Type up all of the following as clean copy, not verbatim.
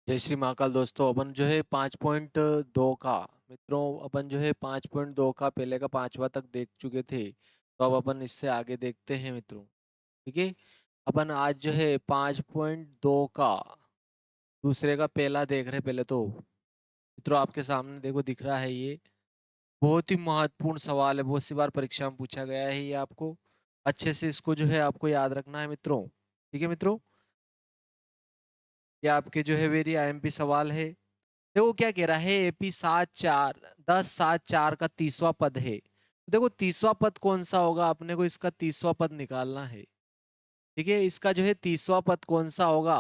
जय श्री महाकाल दोस्तों। अपन जो है 5.2 का मित्रों, अपन जो है 5.2 का पहले का पांचवा तक देख चुके थे। तो अब अपन इससे आगे देखते हैं मित्रों। ठीक है। अपन आज जो है 5.2 का दूसरे का पहला देख रहे। पहले तो मित्रों आपके सामने देखो दिख रहा है ये बहुत ही महत्वपूर्ण सवाल है। बहुत सी बार परीक्षा में पूछा गया है ये। आपको अच्छे से इसको जो है आपको याद रखना है मित्रों। ठीक है मित्रों, ये आपके जो है वेरी आईएमपी सवाल है। देखो क्या कह रहा है, एपी 7 4 10 7 4 का 30वां पद है। तो देखो 30वां पद कौन सा होगा, अपने को इसका 30वां पद निकालना है। ठीक है, इसका जो है 30वां पद कौन सा होगा,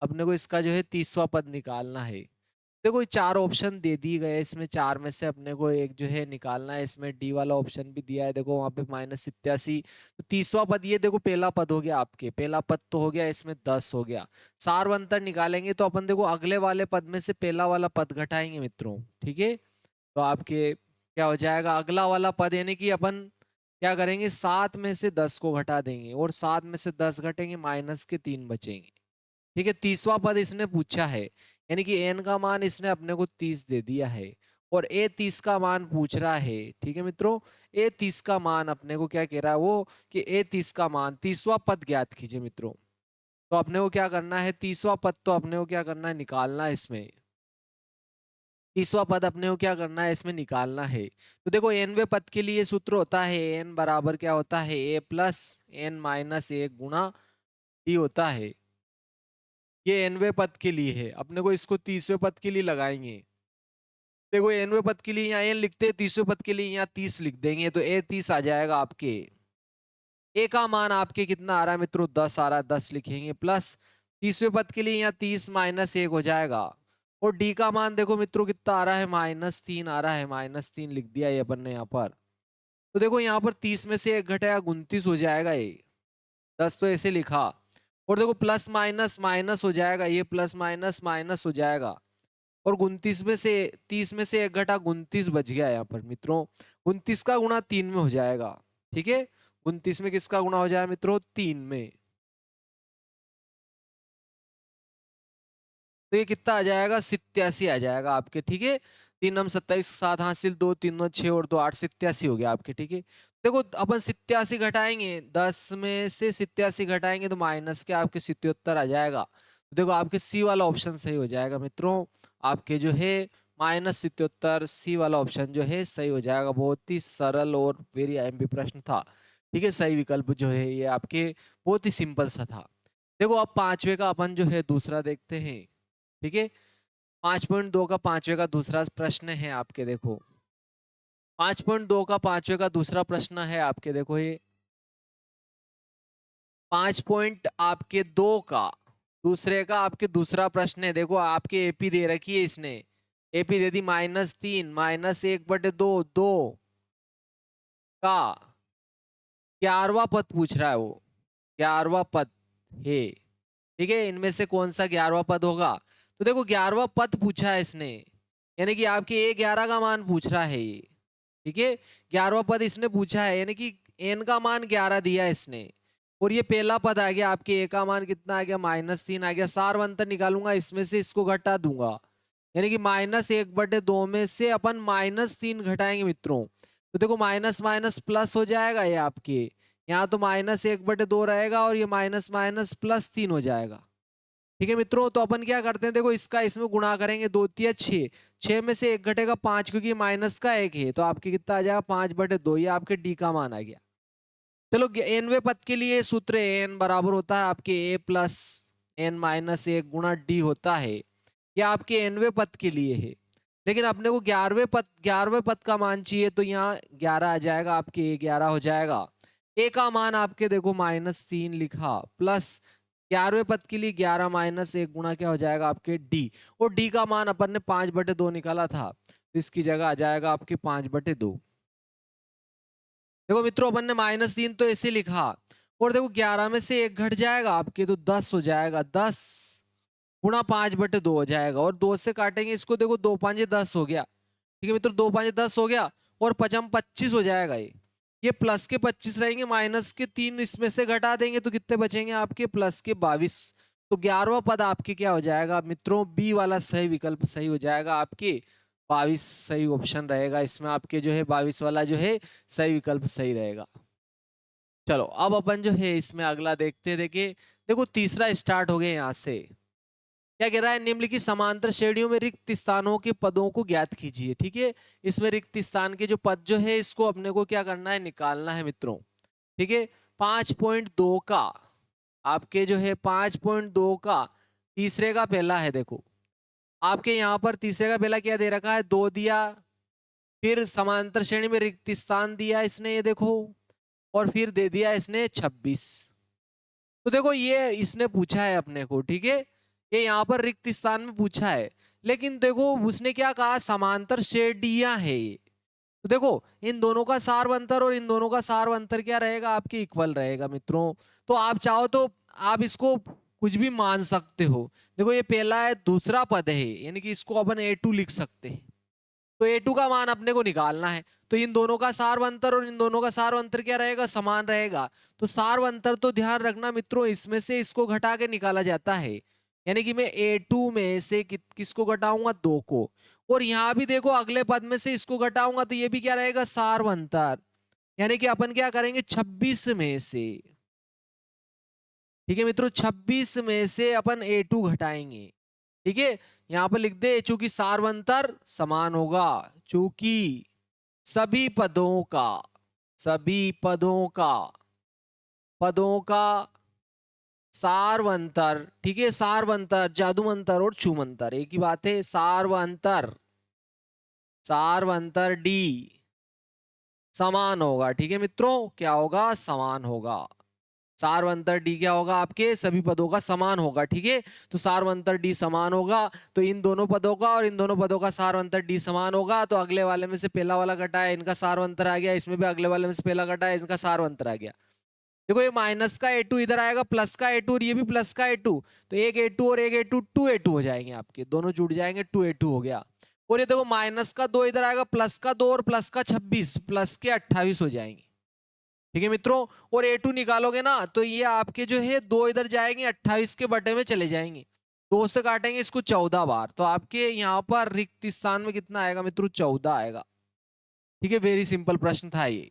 अपने को इसका जो है 30वां पद निकालना है। देखो ये चार ऑप्शन दे दिए गए, इसमें चार में से अपने को एक जो है निकालना है। इसमें डी वाला ऑप्शन भी दिया है, देखो वहां पे -87। तो 30वां पद ये देखो पहला पद हो गया, आपके पहला पद तो हो गया, इसमें 10 हो गया। सार अंतर निकालेंगे तो अपन देखो अगले वाले पद में से पहला वाला पद घटाएंगे मित्रों। ठीक है, तो आपके क्या हो जाएगा, अगला वाला पद यानी कि अपन क्या करेंगे, 7 में से 10 को घटा देंगे और 7 में से 10 घटेंगे, -3 बचेंगे। ठीक है, 30वां पद इसने पूछा है, यानी कि एन का मान इसने अपने को 30 दे दिया है और ए 30 का मान पूछ रहा है। ठीक है मित्रों, ए 30 का मान अपने को क्या कह रहा है वो, कि ए 30 का मान 30वां पद ज्ञात कीजिए मित्रों। तो अपने को क्या करना है, 30वां पद तो अपने को क्या करना है, निकालना है इसमें। 30वां पद अपने को क्या करना है, इसमें निकालना है। तो देखो एनवे पद के लिए सूत्र होता है एन बराबर क्या होता है, ए प्लस एन माइनस एक गुणा डी होता है। ये एनवे पद के लिए है, अपने को इसको 30वें पद के लिए लगाएंगे। देखो एनवे पद के लिए यहाँ एन लिखते हैं, 30वें पद के लिए यहाँ 30 लिख देंगे, तो ए 30 आ जाएगा आपके। ए का मान आपके कितना आ रहा है मित्रों, 10 आ रहा है, 10 लिखेंगे प्लस 30वें पद के लिए यहाँ 30 -1 हो जाएगा। और डी का मान देखो मित्रों कितना आ रहा है, -3 आ रहा है, -3 लिख दिया ये अपन ने यहाँ पर। तो देखो यहाँ पर 30 में से एक घटेगा, 29 हो जाएगा ये। 10 तो ऐसे लिखा, और देखो प्लस माइनस माइनस हो जाएगा, ये प्लस माइनस माइनस हो जाएगा। और 29 में से 30 में से एक घटा, 29 बच गया यहाँ पर मित्रों। 29 का गुणा 3 में हो जाएगा। ठीक है, 29 में किसका गुणा हो जाएगा मित्रों, 3 में। तो ये कितना आ जाएगा, 87 आ जाएगा आपके। ठीक है, 3 हम 27 7 हासिल, 2 3 9 6 और 2 8, 87 हो गया आपके। ठीक है, देखो अपन 87 घटाएंगे, 10 में से 87 घटाएंगे तो माइनस के आपके 77 आ जाएगा। तो देखो आपके सी वाला ऑप्शन सही हो जाएगा मित्रों। आपके जो है -77, सी वाला ऑप्शन जो है सही हो जाएगा। बहुत ही सरल और वेरी आईएमपी प्रश्न था। ठीक है, सही विकल्प जो है ये आपके बहुत ही सिंपल सा था। देखो अब पांचवे का अपन जो है दूसरा देखते हैं। ठीक है, 5.2 का पांचवे का दूसरा प्रश्न है आपके। देखो 5.2 का पांचवे का दूसरा प्रश्न है आपके। देखो ये 5 पॉइंट आपके 2 का दूसरे का आपके दूसरा प्रश्न है। देखो आपके एपी दे रखी है इसने, एपी दे दी -3 -1/2 2 का 11वां पद पूछ रहा है वो, 11वां पद है। ठीक है, इनमें से कौन सा 11वां पद होगा। तो देखो 11वां पद पूछा है इसने, यानी कि आपके A11 का मान पूछ रहा है ये। ठीक है, 11वां पद इसने पूछा है, यानी कि n का मान 11 दिया है इसने। और ये पहला पद आ गया आपके, a का मान कितना आ गया, -3 आ गया। सार अंतर निकालूंगा, इसमें से इसको घटा दूंगा, यानी कि -1/2 में से अपन -3 घटाएंगे मित्रों। तो देखो माइनस माइनस प्लस हो जाएगा ये आपके, यहाँ तो -1/2 रहेगा और ये माइनस माइनस +3 हो जाएगा। ठीक है मित्रों, तो अपन क्या करते हैं, देखो इसका इसमें गुणा करेंगे, 2 तिया 6, 6 में से एक घटेगा 5, क्योंकि माइनस का एक है, तो आपके कितना आ जाएगा, 5/2। ये आपके डी का मान आ गया। चलो एनवे पद के लिए सूत्र एन बराबर होता है आपके ए प्लस एन माइनस एक गुणा डी होता है। ये आपके एनवे पद के लिए है, लेकिन अपने को 11वें पद का मान चाहिए, तो यहाँ 11 आ जाएगा आपके, 11 हो जाएगा। ए का मान आपके देखो -3 लिखा, प्लस 11वें पद के लिए 11 -1 गुणा क्या हो जाएगा आपके डी। और डी का मान अपन ने 5/2 निकाला था, तो इसकी जगह आ जाएगा आपके 5/2। देखो मित्रों अपन ने -3 तो ऐसे लिखा, और देखो 11 में से एक घट जाएगा आपके, तो 10 हो जाएगा। 10 गुणा 5/2 हो जाएगा, और 2 से काटेंगे इसको, देखो 2 5 10 हो गया। ठीक है मित्रों, 2 5 10 हो गया, और 5 25 हो जाएगा। ये प्लस के 25 रहेंगे, माइनस के 3 इसमें से घटा देंगे, तो कितने बचेंगे आपके, प्लस के 22 तो 11वां पद आपके क्या हो जाएगा मित्रों, बी वाला सही विकल्प सही हो जाएगा आपके। 22 सही ऑप्शन रहेगा इसमें आपके, जो है 22 वाला जो है सही विकल्प सही रहेगा। चलो अब अपन जो है इसमें अगला देखते हैं। देखिए देखो तीसरा स्टार्ट हो गया यहाँ से। क्या कह रहा है, निम्नलिखित समांतर श्रेणियों में रिक्त स्थानों के पदों को ज्ञात कीजिए। ठीक है, इसमें रिक्त स्थान के जो पद जो है इसको अपने को क्या करना है, निकालना है मित्रों। ठीक है, 5.2 का आपके जो है 5.2 का तीसरे का पहला है। देखो आपके यहाँ पर तीसरे का पहला क्या दे रखा है, 2 दिया, फिर समांतर श्रेणी में रिक्त स्थान दिया इसने, ये देखो, और फिर दे दिया इसने 26। तो देखो ये इसने पूछा है अपने को, ठीक है, ये यहाँ पर रिक्त स्थान में पूछा है, लेकिन देखो उसने क्या कहा, समांतर श्रेणियां है ये। तो देखो इन दोनों का सारवंतर और इन दोनों का सारवंतर क्या रहेगा, आपके इक्वल रहेगा मित्रों। तो आप चाहो तो आप इसको कुछ भी मान सकते हो। देखो ये पहला है, दूसरा पद है, यानी कि इसको अपन A2 लिख सकते हैं। तो A2 का मान अपने को निकालना है, तो इन दोनों का सारवंतर और इन दोनों का सारवंतर क्या रहेगा, समान रहेगा। तो सारवंतर तो ध्यान रखना मित्रों, इसमें से इसको घटा के निकाला जाता है, यानी कि मैं A2 में से किसको घटाऊंगा, 2 को। और यहाँ भी देखो अगले पद में से इसको घटाऊंगा तो ये भी क्या रहेगा, सारवंतर, यानी कि अपन क्या करेंगे 26 में से। ठीक है मित्रों, 26 में से अपन A2 घटाएंगे। ठीक है, यहां पर लिख दे, चूंकि सारवंतर समान होगा, चूंकि सभी पदों का, सभी पदों का सारवंतर, ठीक है, सारवंतर, जादूमंतर और छूमंतर एक ही बात है, सारवंतर, सारवंतर डी समान होगा। ठीक है मित्रों, क्या होगा, समान होगा। सारवंतर डी क्या होगा, आपके सभी पदों का समान होगा। ठीक है, तो सारवंतर डी समान होगा, तो इन दोनों पदों का और इन दोनों पदों का सारवंतर डी समान होगा। तो अगले वाले में से पहला वाला घटा है, इनका सारवंतर आ गया, इसमें भी अगले वाले में से पहला घटा है, इनका सारवंतर आ गया। देखो ये माइनस का A2 इधर आएगा, प्लस का A2 और ये भी प्लस का A2, तो एक A2 और एक A2 2A2 हो जाएंगे आपके, दोनों जुड़ जाएंगे, 2A2 हो गया। और ये देखो माइनस का 2 इधर आएगा, प्लस का 2 और प्लस का 26, प्लस के 28 हो जाएंगे। ठीक है मित्रों, और A2 निकालोगे ना तो ये आपके जो है 2 इधर जाएंगे, 28 के बटे में चले जाएंगे, 2 से काटेंगे इसको 14 बार, तो आपके यहाँ पर रिक्त स्थान में कितना आएगा मित्रों, 14 आएगा। ठीक है, वेरी सिंपल प्रश्न था ये।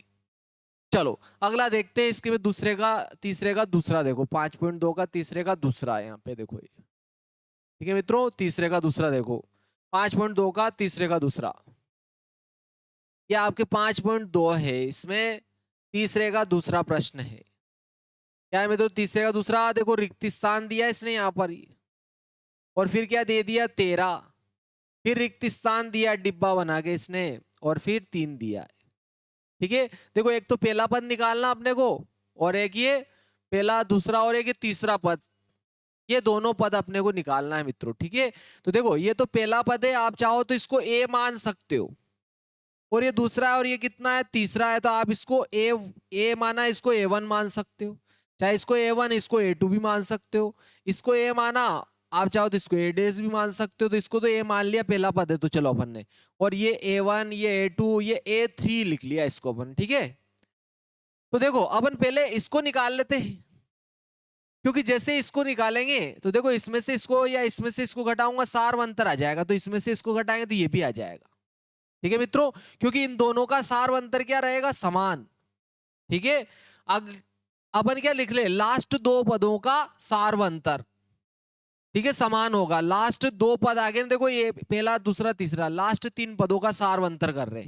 चलो अगला देखते हैं, इसके में दूसरे का तीसरे का दूसरा देखो, 5.2 का तीसरे का दूसरा है यहाँ पे, देखो ये। ठीक है मित्रों, तीसरे का दूसरा देखो, 5.2 का तीसरे का दूसरा, ये आपके 5.2 है, इसमें तीसरे का दूसरा प्रश्न है। क्या है मित्रों, तीसरे का दूसरा, देखो रिक्त स्थान दिया इसने यहाँ पर, और फिर क्या दे दिया, 13, फिर रिक्त स्थान दिया डिब्बा बना के इसने, और फिर 3 दिया है। ठीक है, देखो एक तो पहला पद निकालना अपने को, और एक ये पहला दूसरा, और एक ये तीसरा पद, ये दोनों पद अपने को निकालना है मित्रों। ठीक है, तो देखो ये तो पहला पद है, आप चाहो तो इसको A मान सकते हो, और ये दूसरा है, और ये कितना है, तीसरा है, तो आप इसको A माना, इसको A1 मान सकते हो, चाहे इसको A1 इसको A2 भी मान सकते हो, इसको A माना, आप चाहो तो इसको A डेज भी मान सकते हो, तो इसको तो A मान लिया, पहला पद है तो चलो अपन ने, और ये A1 ये A2 ये A3 लिख लिया इसको अपन। ठीक है, तो देखो अपन पहले इसको निकाल लेते हैं, क्योंकि जैसे इसको निकालेंगे तो देखो इसमें से इसको या इसमें से इसको घटाऊंगा, सारवंतर आ जाएगा, तो इसमें से इसको घटाएंगे तो ये भी आ जाएगा। ठीक है मित्रों, क्योंकि इन दोनों का सारवंतर क्या रहेगा, समान। ठीक है, अब अपन क्या लिख ले, लास्ट 2 पदों का सारवंतर, ठीक है, समान होगा। लास्ट 2 पद आगे देखो, ये पहला दूसरा तीसरा, लास्ट 3 पदों का सारवंतर कर रहे।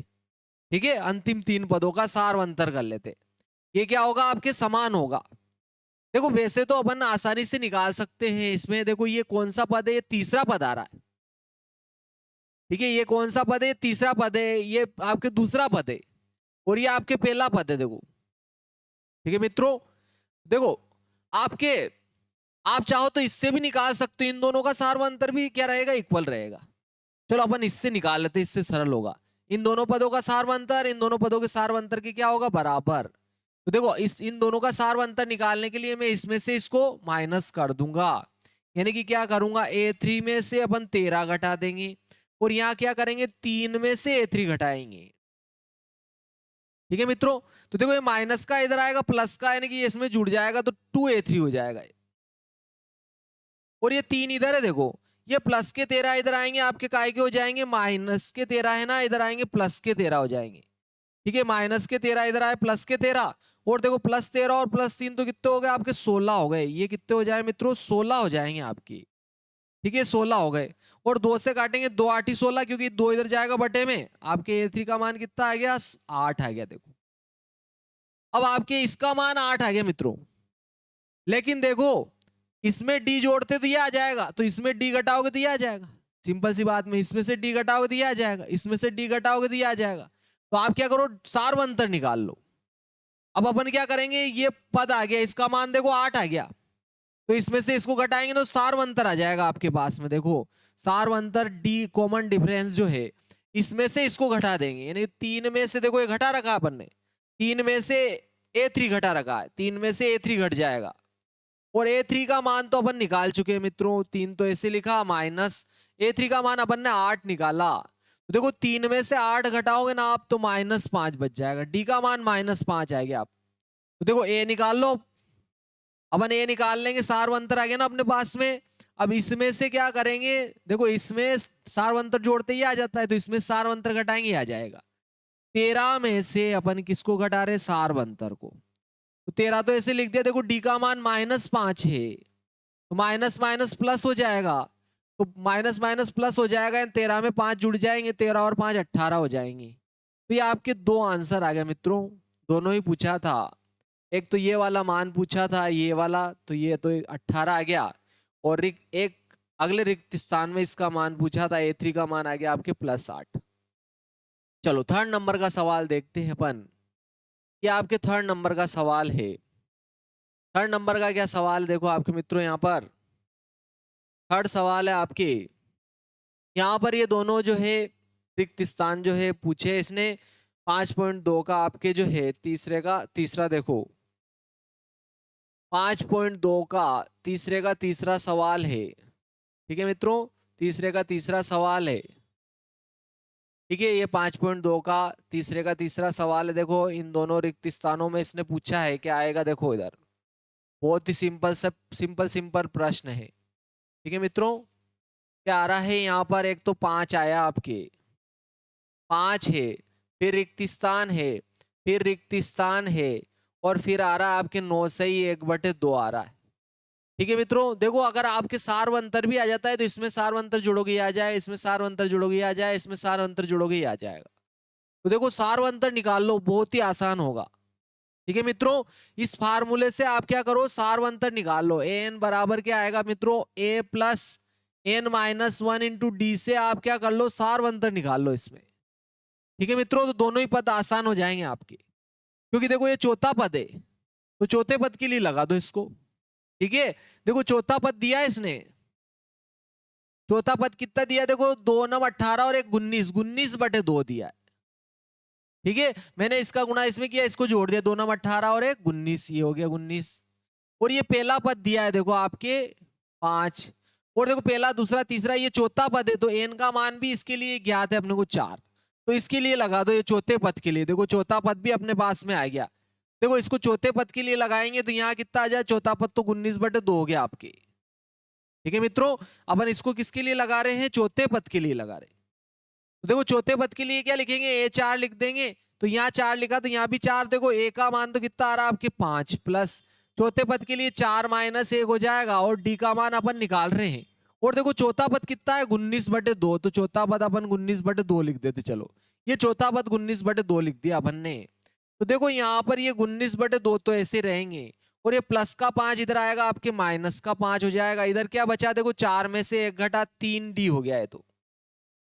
ठीक है, अंतिम 3 पदों का सारवंतर कर लेते, ये क्या होगा, आपके समान होगा। देखो वैसे तो अपन आसानी से निकाल सकते हैं इसमें, देखो ये कौन सा पद है, ये तीसरा पद आ रहा है। ठीक है, ये कौन सा पद है, तीसरा पद है, ये आपके दूसरा पद है, और ये आपके पहला पद है। देखो ठीक है मित्रों, देखो आपके, आप चाहो तो इससे भी निकाल सकते हो, इन दोनों का सारवंतर भी क्या रहेगा, इक्वल रहेगा। चलो अपन इससे निकाल लेते, इससे सरल होगा। इन दोनों पदों का सारवंतर इन दोनों पदों के सारवंतर के क्या होगा, बराबर। तो देखो इन दोनों का सारवंतर निकालने के लिए मैं इसमें से इसको माइनस कर दूंगा, यानी कि क्या करूंगा, A3 में से अपन 13 घटा देंगे, और यहाँ क्या करेंगे, 3 में से A3 घटाएंगे। ठीक है मित्रों, तो देखो ये माइनस का इधर आएगा, प्लस का, यानी कि इसमें जुड़ जाएगा, तो 2A3 हो जाएगा। और ये 3 इधर है, देखो ये प्लस के 13 इधर आएंगे आपके काय के हो जाएंगे, माइनस के 13 है ना, इधर आएंगे प्लस के 13 हो जाएंगे। ठीक है, माइनस के 13 इधर आए प्लस के 13, और देखो प्लस 13 और प्लस 3 तो कितने हो गए आपके 16 हो गए। ये कितने हो जाए मित्रों 16 हो जाएंगे आपकी। ठीक है 16 हो गए, और 2 से काटेंगे 2 8 ही 16, क्योंकि 2 इधर जाएगा बटे में, आपके A3 का मान कितना आ गया 8 आ गया। देखो अब आपके इसका मान 8 आ गया मित्रों, लेकिन देखो इसमें डी जोड़ते तो ये आ जाएगा, तो इसमें डी घटाओगे तो ये आ जाएगा। सिंपल सी बात में इसमें से डी घटाओगे तो ये आ जाएगा, इसमें से डी घटाओगे तो ये आ जाएगा। तो आप क्या करो सार्वंतर निकाल लो। अब अपन क्या करेंगे, ये पद आ गया, इसका मान देखो 8 आ गया, तो इसमें से इसको घटाएंगे तो सार्वंतर आ जाएगा आपके पास में। देखो सार्वंतर डी कॉमन डिफरेंस जो है, इसमें से इसको घटा देंगे, यानी 3 में से देखो ये घटा रखा अपन ने, 3 में से A3 घटा रखा है, 3 में से A3 घट जाएगा, और A3 का मान तो अपन निकाल चुके हैं मित्रों, 3 तो ऐसे लिखा, माइनस A3 का मान अपन ने 8 निकाला। तो देखो 3 में से 8 घटाओगे ना आप तो -5 बच जाएगा, डी का मान -5 आएगा आप। तो देखो A निकाल लो, अपन A निकाल लेंगे, सार्वंतर आ गया ना अपने पास में। अब इसमें से क्या करेंगे, देखो इसमें सार्वंतर जोड़ते ही आ जाता है, तो इसमें सार्वंतर घटाएंगे आ जाएगा। 13 में से अपन किसको घटा रहे, सार्वंतर को। तो 13 तो ऐसे लिख दिया, देखो डी का मान -5 है, तो माइनस माइनस प्लस हो जाएगा, तो माइनस माइनस प्लस हो जाएगा, 13 में 5 जुड़ जाएंगे, 13 और 5 18 हो जाएंगे। तो ये आपके 2 आंसर आ गए मित्रों, दोनों ही पूछा था, एक तो ये वाला मान पूछा था, ये वाला, तो ये तो 18 आ गया, और एक अगले रिक्त स्थान में इसका मान पूछा था, A3 का मान आ गया आपके +8। चलो थर्ड नंबर का सवाल देखते हैं अपन, ये आपके थर्ड नंबर का सवाल है। थर्ड नंबर का क्या सवाल, देखो आपके मित्रों यहाँ पर थर्ड सवाल है आपके, यहाँ पर ये दोनों जो है रिक्त स्थान जो है पूछे इसने, 5.2 का आपके जो है तीसरा देखो 5.2 का तीसरा सवाल है। ठीक है मित्रों, तीसरे का तीसरा सवाल है। ठीक है, ये 5.2 का तीसरा सवाल है। देखो इन दोनों रिक्त स्थानों में इसने पूछा है, क्या आएगा, देखो इधर बहुत ही सिंपल प्रश्न है। ठीक है मित्रों, क्या आ रहा है यहाँ पर, एक तो 5 आया आपके, 5 है, फिर रिक्त स्थान है, फिर रिक्त स्थान है, और फिर आ रहा है आपके 9 से ही 1/2 आ रहा है। ठीक है मित्रों, देखो अगर आपके सार्वंतर भी आ जाता है तो इसमें सार्वंतर जोड़ोगे आ जाए, इसमें सार्वंतर जोड़ोगे आ जाए, इसमें सार्वंतर जोड़ोगे आ जाएगा। तो देखो सार्वंतर निकाल लो, बहुत ही आसान होगा। ठीक है मित्रों, इस फार्मूले से आप क्या करो, सार्वंतर निकाल लो। an बराबर क्या आएगा मित्रों, a plus n-1 into D से आप क्या कर लो, सार्वंतर निकाल लो इसमें। ठीक है मित्रों, तो दोनों ही पद आसान हो जाएंगे आपके, क्योंकि देखो ये चौथा पद है, तो चौथे पद के लिए लगा दो इसको। ठीक है, देखो चौथा पद दिया है इसने, चौथा पद कितना दिया, देखो 2 9 18 और 1 19, 19/2 दिया है। ठीक है, मैंने इसका गुणा इसमें किया, इसको जोड़ दिया, 2 9 18 और 1 19, ये हो गया 19। और ये पहला पद दिया है देखो आपके 5, और देखो पहला दूसरा तीसरा ये चौथा पद है, तो n का मान भी इसके लिए ज्ञात है अपने को 4, तो इसके लिए लगा दो ये चौथे पद के लिए। देखो चौथा पद भी अपने पास में आ गया, देखो इसको चौथे पद के लिए लगाएंगे तो यहाँ कितना आ जाए, चौथा पद तो 19/2 हो गया आपके। ठीक है मित्रों, अपन इसको किसके लिए लगा रहे हैं, चौथे पद के लिए लगा रहे हैं। तो देखो चौथे पद के लिए क्या लिखेंगे, A4 लिख देंगे, तो यहाँ 4 लिखा तो यहाँ भी 4, देखो A का मान तो कितना आ रहा है आपके 5, प्लस चौथे पद के लिए 4 - 1 हो जाएगा, और डी का मान अपन निकाल रहे हैं। और देखो चौथा पद कितना है, 19/2, तो चौथा पद अपन 19/2 लिख देते। चलो ये चौथा पद 19/2 लिख दिया अपन ने। तो देखो यहाँ पर ये 19/2 तो ऐसे रहेंगे, और ये प्लस का 5 इधर आएगा आपके, माइनस का 5 हो जाएगा। इधर क्या बचा, देखो 4 में से 1 घटा 3D हो गया है। तो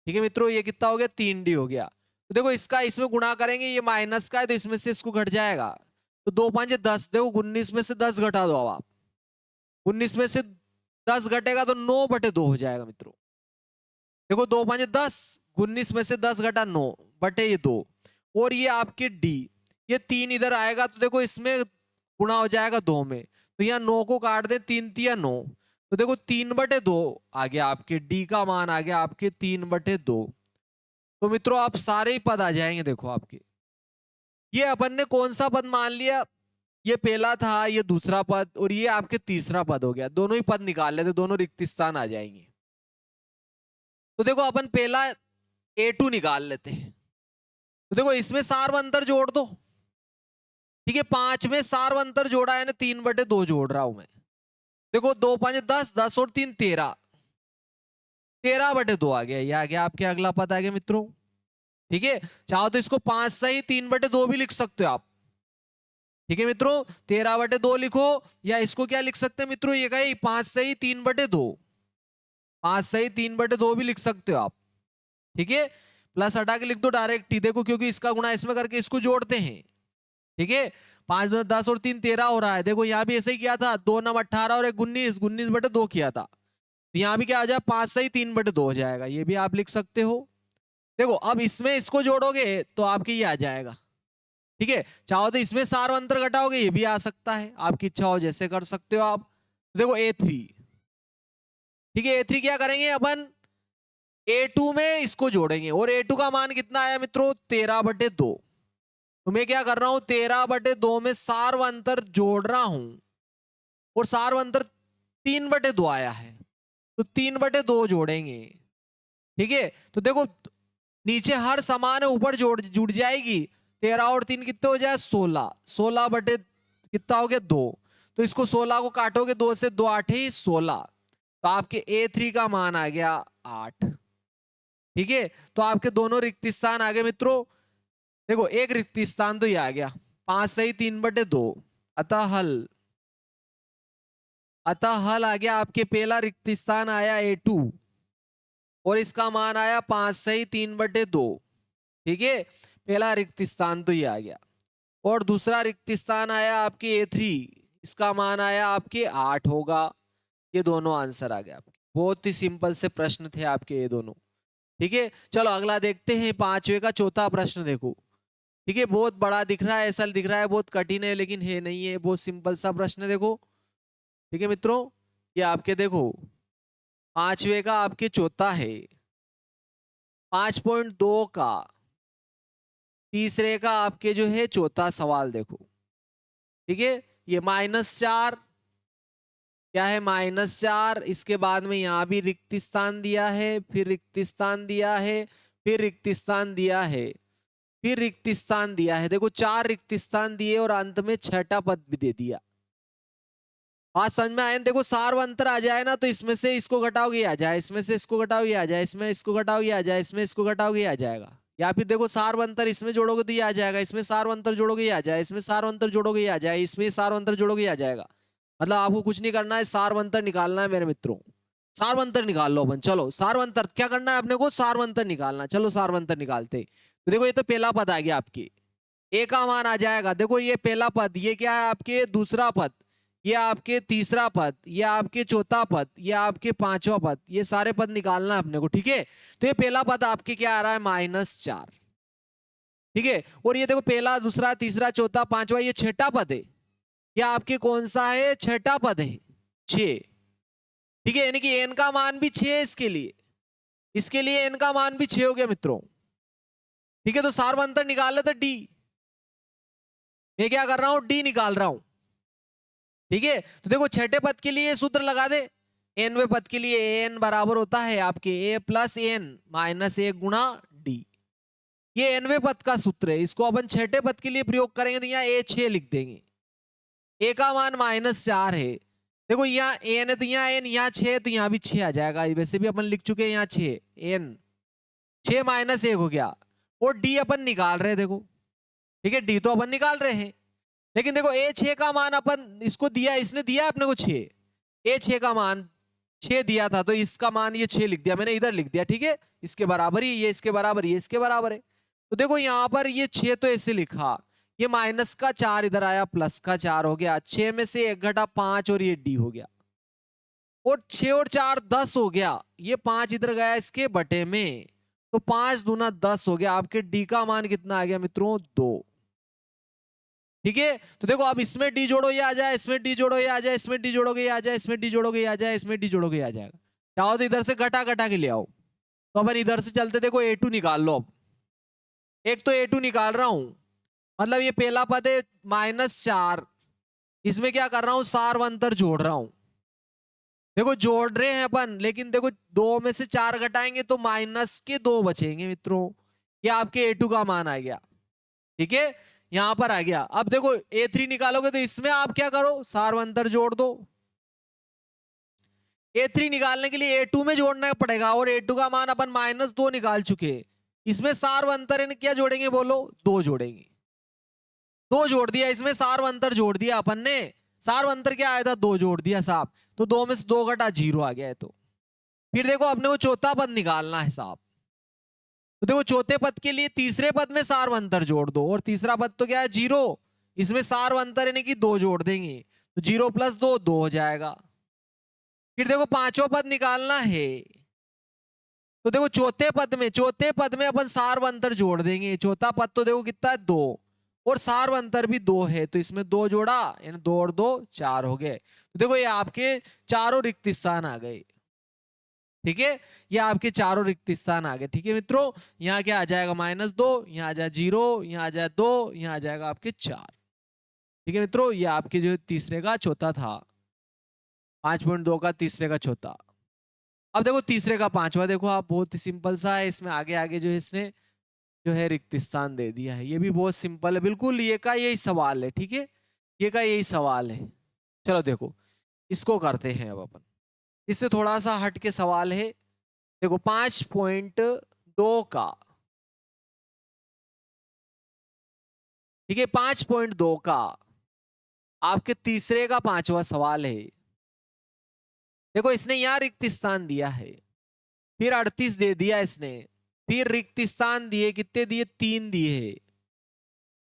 ठीक है मित्रों, ये कितना हो गया, 3D हो गया। तो देखो इसका इसमें गुणा करेंगे, ये माइनस का है तो इसमें से इसको घट जाएगा, तो 2 5 10, देखो 19 में से 10 घटा दो। अब आप 19 में से 10 घटेगा तो 9/2 हो जाएगा मित्रों। देखो 2 5 10, 19 में से 10 घटा 9 बटे ये 2, और ये आपके डी, ये 3 इधर आएगा, तो देखो इसमें गुणा हो जाएगा 2 में, तो यहाँ 9 को काट दे, 3 3 9, तो देखो 3/2 आ गया आपके, डी का मान आ गया आपके 3/2। तो मित्रों आप सारे ही पद आ जाएंगे। देखो आपके ये अपन ने कौन सा पद मान लिया, ये पहला था, ये दूसरा पद और ये आपके तीसरा पद हो गया। दोनों ही पद निकाल लेते, दोनों रिक्त स्थान आ जाएंगे। तो देखो अपन पहला A2 निकाल लेते हैं। तो देखो इसमें सार्वंतर जोड़ दो, ठीक है। 5 में सार्वंतर जोड़ा है ना, 3/2 जोड़ रहा हूं मैं। देखो 2 5 10, 10 और 3 13, 13/2 आ गया। ये आ गया आपके अगला पद आ गया मित्रों, ठीक है। चाहो तो इसको 5 सही 3/2 भी लिख सकते हो आप, ठीक है मित्रों। 13/2 लिखो, या इसको क्या लिख सकते हैं मित्रों, ये गई 5 सही 3/2, 5 सही 3/2 भी लिख सकते हो आप, ठीक है। प्लस हटा के लिख दो डायरेक्ट ही, देखो क्योंकि इसका गुणा इसमें करके इसको जोड़ते हैं, ठीक है। 5 दूना 10 और 3 13 हो रहा है। देखो यहाँ भी ऐसे ही किया था, 2 9 18 और 1 19, 19/2 किया था। तो यहाँ भी क्या आ जाए, 5 सही 3/2 हो जाएगा, ये भी आप लिख सकते हो। देखो अब इसमें इसको जोड़ोगे तो आपके ये आ जाएगा, ठीक है। चाहो तो इसमें सार अंतर घटाओगे, ये भी आ सकता है, आपकी इच्छा हो जैसे कर सकते हो आप। देखो A3, ठीक है। A3 क्या करेंगे अपन, A2 में इसको जोड़ेंगे, और A2 का मान कितना आया मित्रों, 13/2। तो मैं क्या कर रहा हूं, 13/2 में सार्वंतर जोड़ रहा हूं, और सार्वंतर 3/2 आया है, तो 3/2 जोड़ेंगे, ठीक है। तो देखो नीचे हर समान है, ऊपर जुड़ जाएगी। 13 और 3 कितने हो जाए, 16, 16 कितना हो गया 2। तो इसको 16 को काटोगे 2 से, 2 8 ही 16, तो आपके A3 का मान आ गया 8, ठीक है। तो आपके दोनों रिक्त स्थान आ गए मित्रों। देखो एक रिक्त स्थान तो ये आ गया, 5 सही 3/2, अतः हल, अतः हल आ गया आपके, पहला रिक्त स्थान आया A2 और इसका मान आया 5 सही 3/2, ठीक है। पहला रिक्त स्थान तो ये आ गया, और दूसरा रिक्त स्थान आया आपके A3, इसका मान आया आपके 8 होगा। ये दोनों आंसर आ गए आपके। बहुत ही सिंपल से प्रश्न थे आपके ये दोनों, ठीक है। चलो अगला देखते हैं, पांचवे का चौथा प्रश्न देखो, ठीक है। बहुत बड़ा दिख रहा है, ऐसा दिख रहा है बहुत कठिन है, लेकिन है नहीं है, बहुत सिंपल सा प्रश्न है देखो, ठीक है मित्रों। ये आपके देखो पांचवे का आपके चौथा है, 5.2 का तीसरे का आपके जो है चौथा सवाल देखो, ठीक है। ये -4, क्या है -4, इसके बाद में यहाँ भी रिक्त स्थान दिया है, फिर रिक्त स्थान दिया है, फिर रिक्त स्थान दिया है, फिर रिक्त स्थान दिया है। देखो 4 रिक्त स्थान दिए और अंत में छठा पद भी दे दिया। आज समझ में आया। देखो सार्वंतर आ जाए ना, तो इसमें से इसको घटाओगे आ जाए, इसमें से इसको घटाओगे आ जाए, इसमें इसको घटाओगे आ जाए, इसमें इसको घटाओगे आ जाएगा। या फिर देखो सार्वंतर इसमें जोड़ोगे तो ये आ जाएगा, इसमें सार्वंतर जोड़ोगे आ जाए, इसमें सार्वंतर जोड़ोगे आ जाए, इसमें सार्वंतर जोड़ोगे आ जाएगा। मतलब आपको कुछ नहीं करना है, सार्वंतर निकालना है मेरे मित्रों। सार्वंतर निकाल लो अपन, चलो सार्वंतर क्या करना है अपने को, सार्वंतर निकालना। चलो सार्वंतर निकालते। तो देखो ये तो पहला पद आ गया आपके, ए का मान आ जाएगा। देखो ये पहला पद, ये क्या है आपके दूसरा पद, ये आपके तीसरा पद, ये आपके चौथा पद, ये आपके पांचवा पद, ये सारे पद निकालना है अपने को, ठीक है। तो ये पहला पद आपके क्या आ रहा है, -4, ठीक है। और ये देखो पहला दूसरा तीसरा चौथा पांचवा, ये छठा पद है। ये आपके कौन सा है, छठा पद है, 6, ठीक है। यानी कि एन का मान भी 6 है इसके लिए, इसके लिए एन का मान भी 6 हो गया मित्रों, ठीक है। तो सार्वंतर निकाल लेते डी, मैं क्या कर रहा हूं, डी निकाल रहा हूं, ठीक है। तो देखो छठे पद के लिए सूत्र लगा दे, एनवे पद के लिए एन बराबर होता है आपके ए प्लस एन माइनस 1 गुणा डी। ये एनवे पद का सूत्र है, इसको अपन छठे पद के लिए प्रयोग करेंगे तो यहाँ ए 6 लिख देंगे। ए का मान -4 है, देखो यहाँ एन है तो यहाँ एन, यहाँ 6 तो यहाँ भी 6 आ जाएगा। वैसे भी अपन लिख चुके हैं यहाँ 6, एन 6 -1 हो गया। और डी अपन निकाल रहे हैं देखो, ठीक है। डी तो अपन निकाल रहे हैं, लेकिन देखो ए 6 का मान अपन इसको दिया, इसने दिया अपने को 6, ए 6 का मान 6 दिया था, तो इसका मान ये 6 लिख दिया मैंने, इधर लिख दिया, ठीक है। इसके बराबर ही, ये इसके बराबर, ये इसके बराबर है। तो देखो यहाँ पर ये 6 तो ऐसे लिखा, ये -4 इधर आया, +4 हो गया, 6 में से 1 घटा 5 और ये डी हो गया, और 6 और 4 10 हो गया, ये 5 इधर गया इसके बटे में, तो 5 दूना 10 हो गया। आपके डी का मान कितना आ गया मित्रों, 2, ठीक है। तो देखो अब इसमें डी जोड़ो ये आ जाए, इसमें डी जोड़ो ये आ जाए, इसमें डी जोड़ोगे ये आ जाए, इसमें डी जोड़ोगे ये आ जाए, इसमें डी जोड़ोगे ये आ जाएगा। चाहो तो इधर से घटा घटा के ले आओ, तो अपन इधर से चलते, देखो A2 निकाल लो। अब एक तो A2 निकाल रहा हूं, मतलब ये पहला पद है -4, इसमें क्या कर रहा हूं, सार्वंतर जोड़ रहा हूं। देखो जोड़ रहे हैं अपन, लेकिन देखो 2 में से 4 घटाएंगे तो माइनस के 2 बचेंगे मित्रों। ये आपके A2 का मान आ गया। ठीक है, यहां पर आ गया। अब देखो A3 निकालोगे तो इसमें आप क्या करो, सार्वंतर जोड़ दो। A3 निकालने के लिए A2 में जोड़ना पड़ेगा, और A2 का मान अपन -2 निकाल चुके हैं। इसमें सार्वंतर क्या जोड़ेंगे बोलो, 2 जोड़ेंगे। 2 जोड़ दिया, इसमें सार्वंतर जोड़ दिया अपन ने। सार्वंतर क्या आया था, 2 जोड़ दिया साहब। तो 2 में से 2 घटा 0 आ गया है। तो फिर देखो अपने को चौथा पद निकालना है साहब। तो देखो चौथे पद के लिए तीसरे पद में सार्वंतर जोड़ दो, और तीसरा पद तो क्या है, 0। इसमें सार्वंतर यानी कि 2 जोड़ देंगे, तो 0 + 2 2 हो जाएगा। फिर देखो पांचवा पद निकालना है। तो देखो चौथे पद में अपन सार्वंतर जोड़ देंगे। चौथा पद तो देखो कितना है, 2, और सार्वंतर भी 2 है, तो इसमें 2 जोड़ा, यानी 2 और 2 4 हो गए। तो देखो ये आपके चारों रिक्त स्थान आ गए। ठीक है, ये आपके चारों रिक्त स्थान आ गए। ठीक है मित्रों, यहाँ क्या आ जाएगा, -2, यहाँ आ जाए 0, यहाँ आ जाए 2, यहाँ आ जाएगा आपके 4। ठीक है मित्रों, ये आपके जो तीसरे का चौथा था, 5.2 का तीसरे का चौथा। अब देखो तीसरे का पांचवा, देखो आप, बहुत ही सिंपल सा है। इसमें आगे आगे जो है इसने जो है रिक्त स्थान दे दिया है। ये भी बहुत सिंपल है, बिल्कुल ये का यही सवाल है। ठीक है, ये का यही सवाल है। चलो देखो इसको करते हैं अब अपन। इससे थोड़ा सा हट के सवाल है। देखो 5.2 का, ठीक है, 5.2 का आपके तीसरे का पांचवा सवाल है। देखो इसने यहां रिक्त स्थान दिया है, फिर 38 दे दिया इसने, फिर रिक्त स्थान दिए, कितने दिए, 3 दिए।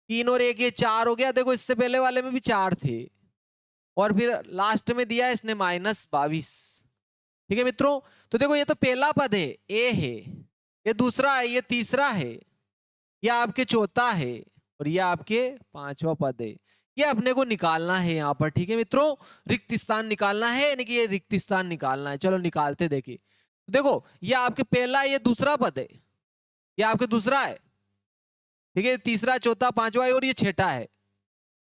3 और 1 ये 4 हो गया। देखो इससे पहले वाले में भी 4 थे, और फिर लास्ट में दिया इसने -22। ठीक है मित्रों, तो देखो ये तो पहला पद है, ए है, ये दूसरा है, ये तीसरा है, ये आपके चौथा है, और ये आपके पांचवा पद है। ये अपने को निकालना है यहाँ पर। ठीक है मित्रों, रिक्त स्थान निकालना है, यानी कि ये रिक्त स्थान निकालना है। चलो निकालते, देखिए देखो ये आपके पहला, ये दूसरा पद है, ये आपके दूसरा है। ठीक है, तीसरा चौथा पांचवा है, और ये छठा है।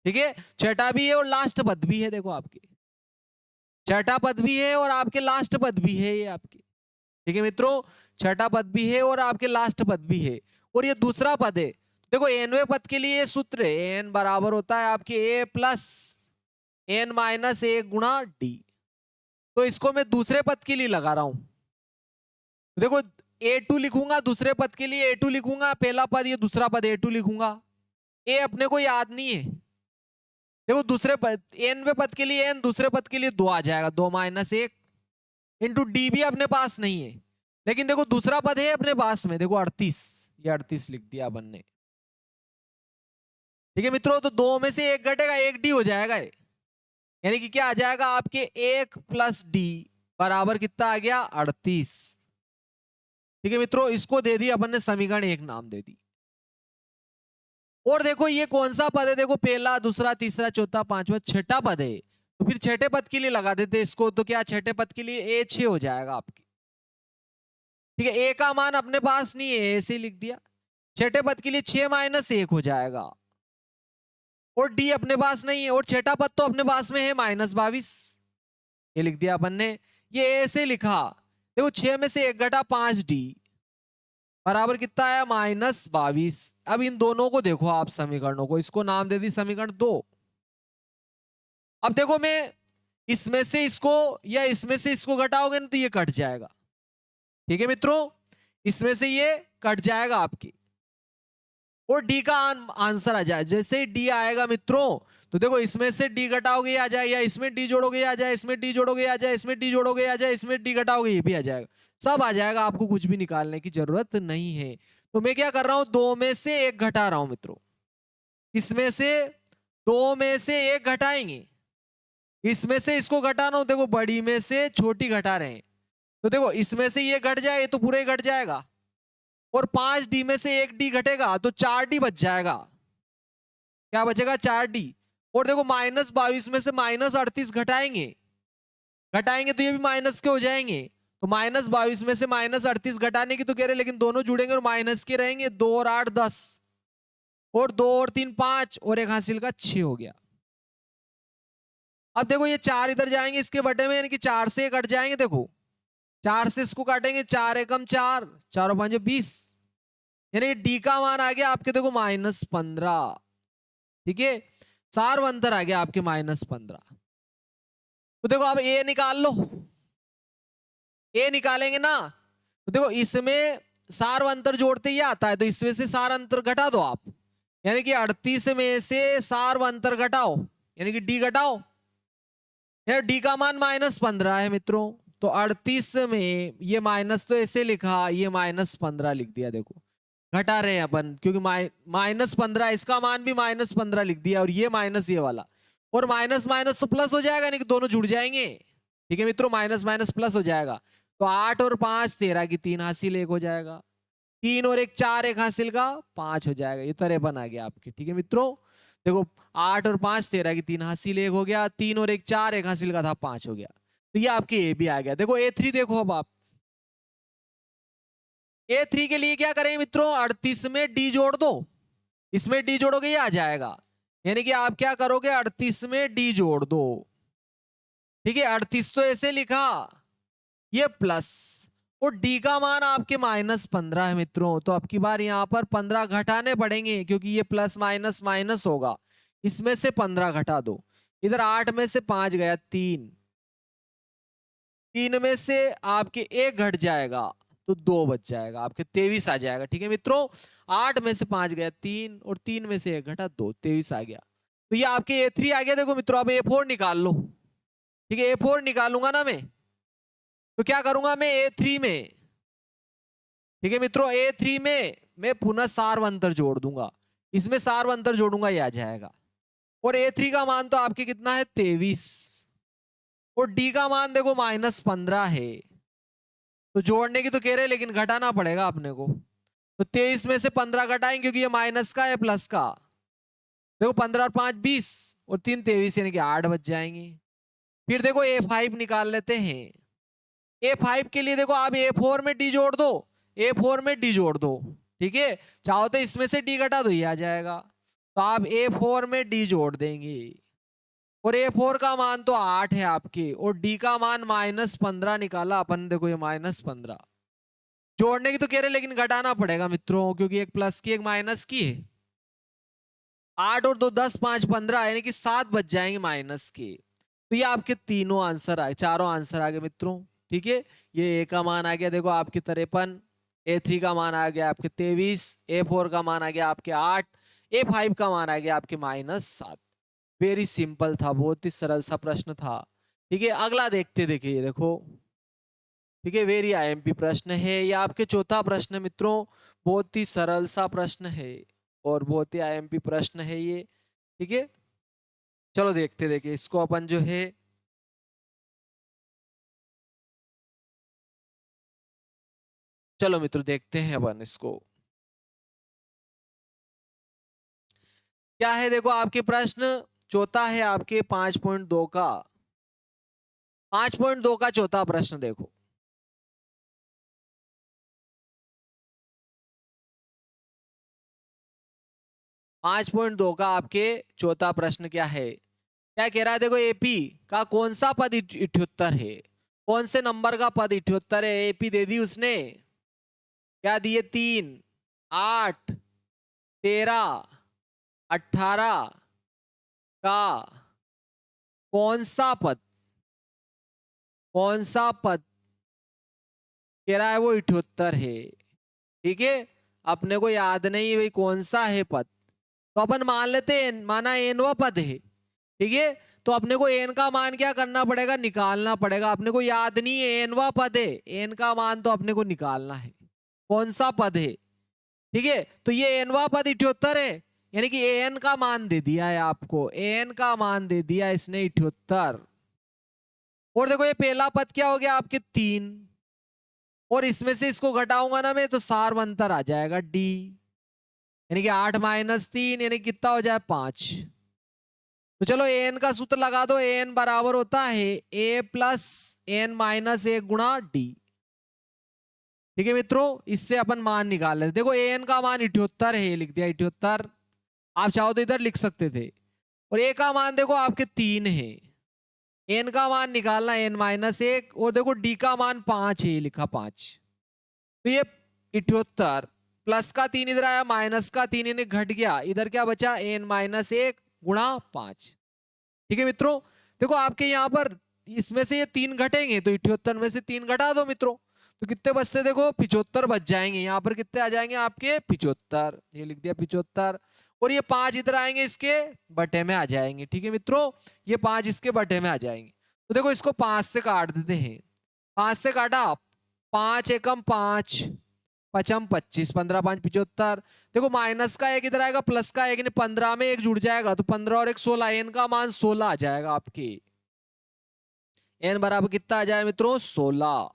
ठीक है, छठा भी है और लास्ट पद भी है। देखो आपके छठा पद भी है और आपके लास्ट पद भी है ये आपके। ठीक है मित्रों, छठा पद भी है और आपके लास्ट पद भी है, और ये दूसरा पद है। देखो nवें पद के लिए ये सूत्र है, n बराबर होता है आपके a + n - 1 × d। तो इसको मैं दूसरे पद के लिए लगा रहा हूं। देखो A2 लिखूंगा, दूसरे पद के लिए A2 लिखूंगा, पहला पद ये दूसरा पद A2 लिखूंगा। A अपने को याद नहीं है। देखो दूसरे पद, nवें पद के लिए n, दूसरे पद के लिए 2 आ जाएगा, 2 - 1 इंटू डी भी अपने पास नहीं है, लेकिन देखो दूसरा पद है अपने पास में। देखो 38, ये 38 लिख दिया अपन ने। ठीक है मित्रों, तो 2 में से 1 घटेगा, 1 डी हो जाएगा, यानी कि क्या आ जाएगा आपके 1 + d बराबर कितना आ गया, 38। ठीक है मित्रों, इसको दे दी अपन ने समीकरण 1 नाम दे दी। और देखो ये कौन सा पद है, देखो पहला, दूसरा, तीसरा, चौथा, पांचवा, छठा पद है। तो फिर छठे पद के लिए लगा देते इसको, तो क्या छठे पद के लिए A6 हो जाएगा आपकी। ठीक है, A का मान अपने पास नहीं है, ऐसे ही लिख दिया। छठे पद के लिए 6 - 1 हो जाएगा, और D अपने पास नहीं है, और छठा पद तो अपने पास में है -22, ये लिख दिया अपन ने। ये ऐसे लिखा, देखो 6 में से 1 घटा 5D बराबर कितना आया, -22। अब इन दोनों को देखो आप समीकरणों को, इसको नाम दे दी समीकरण 2। अब देखो मैं इसमें से इसको या इसमें से इसको घटाओगे ना तो ये कट जाएगा। ठीक है मित्रों, इसमें से ये कट जाएगा आपकी, और डी का आंसर आ जाए। जैसे ही डी आएगा मित्रों, तो देखो इसमें से डी घटाओगे आ जाए, या इसमें डी जोड़ोगे आ जाए, इसमें डी जोड़ोगे आ जाए, इसमें डी जोड़ोगे आ जाए, इसमें डी घटाओगे ये भी आ जाएगा, सब आ जाएगा। आपको कुछ भी निकालने की जरूरत नहीं है। तो मैं क्या कर रहा हूं, 2 में से 1 घटा रहा हूं मित्रों। इसमें से 2 में से 1 घटाएंगे, इसमें से इसको घटाना हो, देखो बड़ी में से छोटी घटा रहे हैं, तो देखो इसमें से ये घट जाए, तो पूरे घट जाएगा, और 5D में से 1D घटेगा, तो 4D बच जाएगा। क्या बचेगा, 4D। और देखो -22 में से -38 घटाएंगे, घटाएंगे तो ये भी माइनस के हो जाएंगे। तो -22 में से -38 घटाने की तो कह रहे, लेकिन दोनों जुड़ेंगे और माइनस के रहेंगे। 2 और 8 10, और 2 और 3 5, और एक हासिल का 6 हो गया। अब देखो ये 4 इधर जाएंगे इसके बटे में, यानी कि 4 से कट जाएंगे। देखो 4 से इसको काटेंगे, 4 एकम 4, 4 और 5 20, यानी डी का मान आ गया आपके देखो -15। ठीक है, सार्वंतर आ गया आपके -15। तो देखो अब ए निकाल लो, ए निकालेंगे ना, तो देखो इसमें सार अंतर जोड़ते ही आता है, तो इसमें से सार अंतर घटा दो आप, यानी कि 38 में से सार अंतर घटाओ, यानी कि डी घटाओ। यार डी का मान -15 है मित्रों, तो 38 में ये माइनस तो ऐसे लिखा, ये -15 लिख दिया। देखो घटा रहे हैं अपन, क्योंकि -15 इसका मान भी -15 लिख दिया, और ये माइनस ये वाला, और माइनस माइनस तो प्लस हो जाएगा, यानी कि दोनों जुड़ जाएंगे। ठीक है मित्रों, माइनस माइनस प्लस हो जाएगा, तो 8 और 5 13 की 3 हासिल 1 हो जाएगा, 3 और 1 4 1 हासिल का 5 हो जाएगा। ये 53 आ गया आपके। ठीक है मित्रों, देखो 8 और 5 13 की 3 हासिल 1 हो गया, 3 और 1 4 1 हासिल का था 5 हो गया। तो ये आपके ए भी आ गया। देखो A3 देखो, अब आप A3 के लिए क्या करें मित्रों, 38 में डी जोड़ दो, इसमें डी जोड़ोगे ये आ जाएगा, यानी कि आप क्या करोगे 38 में डी जोड़ दो। ठीक है, 38 तो ऐसे लिखा, ये प्लस, और डी का मान आपके -15 है मित्रों, तो अब की बार यहां पर 15 घटाने पड़ेंगे, क्योंकि ये प्लस माइनस माइनस होगा, इसमें से 15 घटा दो। इधर 8 में से 5 गया 3, 3 में से आपके 1 घट जाएगा, तो 2 बच जाएगा, आपके 23 आ जाएगा। ठीक है मित्रों, 8 में से 5 गया 3, और 3 में से 1 घटा 2, 23 आ गया। तो ये आपके A3 आ गया। देखो मित्रों, अब A4 निकाल लो। ठीक है, A4 निकालूंगा ना मैं, तो क्या करूंगा मैं A3 में, ठीक है मित्रों, A3 में मैं पुनः सार्वंतर जोड़ दूंगा, इसमें सार्वंतर जोड़ूंगा ये आ जाएगा, और A3 का मान तो आपके कितना है 23, और D का मान देखो -15 है, तो जोड़ने की तो कह रहे हैं, लेकिन घटाना पड़ेगा अपने को, तो 23 में से 15 घटाएंगे, क्योंकि ये माइनस का है प्लस का। देखो 15 और 5 20, और 3 23, यानी कि 8 बच जाएंगे। फिर देखो A5 निकाल लेते हैं। A5 के लिए देखो आप A4 में डी जोड़ दो, A4 में डी जोड़ दो। ठीक है, चाहो तो इसमें से डी घटा दो, ये आ जाएगा, तो आप A4 में डी जोड़ देंगे, और A4 का मान तो 8 है आपके, और डी का मान -15 निकाला अपन। देखो ये -15 जोड़ने की तो कह रहे, लेकिन घटाना पड़ेगा मित्रों, क्योंकि एक प्लस की एक माइनस की है। 8 और 2 10 5 15, यानी कि 7 बच जाएंगे माइनस के। तो ये आपके तीनों आंसर आए, चारों आंसर आ गए मित्रों। ठीक है, ये ए का मान आ गया देखो आपके 53, A3 का मान आ गया आपके 23, A4 का मान आ गया आपके 8, A5 का मान आ गया आपके -7। वेरी सिंपल था, बहुत ही सरल सा प्रश्न था। ठीक है, अगला देखते देखिए, ये देखो। ठीक है, वेरी IMP प्रश्न है ये आपके चौथा प्रश्न मित्रों, बहुत ही सरल सा प्रश्न है, और बहुत ही IMP प्रश्न है ये। ठीक है, चलो देखते देखिए इसको अपन जो है, चलो मित्रों देखते हैं अपन इसको क्या है। देखो आपके प्रश्न चौथा है आपके 5.2 का, 5.2 का चौथा प्रश्न देखो। 5.2 का आपके चौथा प्रश्न क्या है, क्या कह रहा है। देखो AP का कौन सा पद 78 है, कौन से नंबर का पद 78 है। AP दे दी उसने, क्या दिए 3 8 13 18 का कौन सा पद, कौन सा पद कह रहा है वो 78 है। ठीक है, अपने को याद नहीं भाई कौन सा है पद, तो अपन मान लेते हैं माना एनवा पद है। ठीक है, तो अपने को एन का मान क्या करना पड़ेगा, निकालना पड़ेगा। अपने को याद नहीं है एनवा पद है, एन का मान तो अपने को निकालना है कौन सा पद है। ठीक है, तो ये एनवा पद 78 है, यानी कि एन का मान दे दिया है आपको, एन का मान दे दिया इसने 78। और देखो ये पहला पद क्या हो गया आपके 3, और इसमें से इसको घटाऊंगा ना मैं, तो सार्वंतर आ जाएगा डी, यानी कि 8 - 3, यानी कितना हो जाए 5। तो चलो एन का सूत्र लगा दो, एन बराबर होता है A प्लस एन माइनस 1 गुणा डी। ठीक है मित्रों, इससे अपन मान निकाल लेते। देखो एन का मान 78 है, लिख दिया 78, आप चाहो तो इधर लिख सकते थे, और ए का मान देखो आपके 3 है, एन का मान निकालना n-1 और देखो डी का मान 5 है, लिखा 5। तो ये 78 प्लस का 3 इधर आया, माइनस का 3 इन्हें घट गया, इधर क्या बचा n-1 गुणा 5। ठीक है मित्रों, देखो आपके यहाँ पर इसमें से ये 3 घटेंगे तो 78 में से 3 घटा दो मित्रों, तो कितने बचते देखो 75 बच जाएंगे। यहाँ पर कितने आ जाएंगे आपके 75, ये लिख दिया 75, और ये 5 इधर आएंगे इसके बटे में आ जाएंगे। ठीक है मित्रों, ये 5 इसके बटे में आ जाएंगे। तो देखो इसको 5 से काट देते हैं, 5 से काटा, 5 एकम 5, पचम 25, 15 5 75। देखो माइनस का एक इधर आएगा, प्लस का एक, 15 में एक जुड़ जाएगा तो 15 और एक 16, एन का मान 16 आ जाएगा आपके। एन बराबर कितना आ जाए मित्रों 16।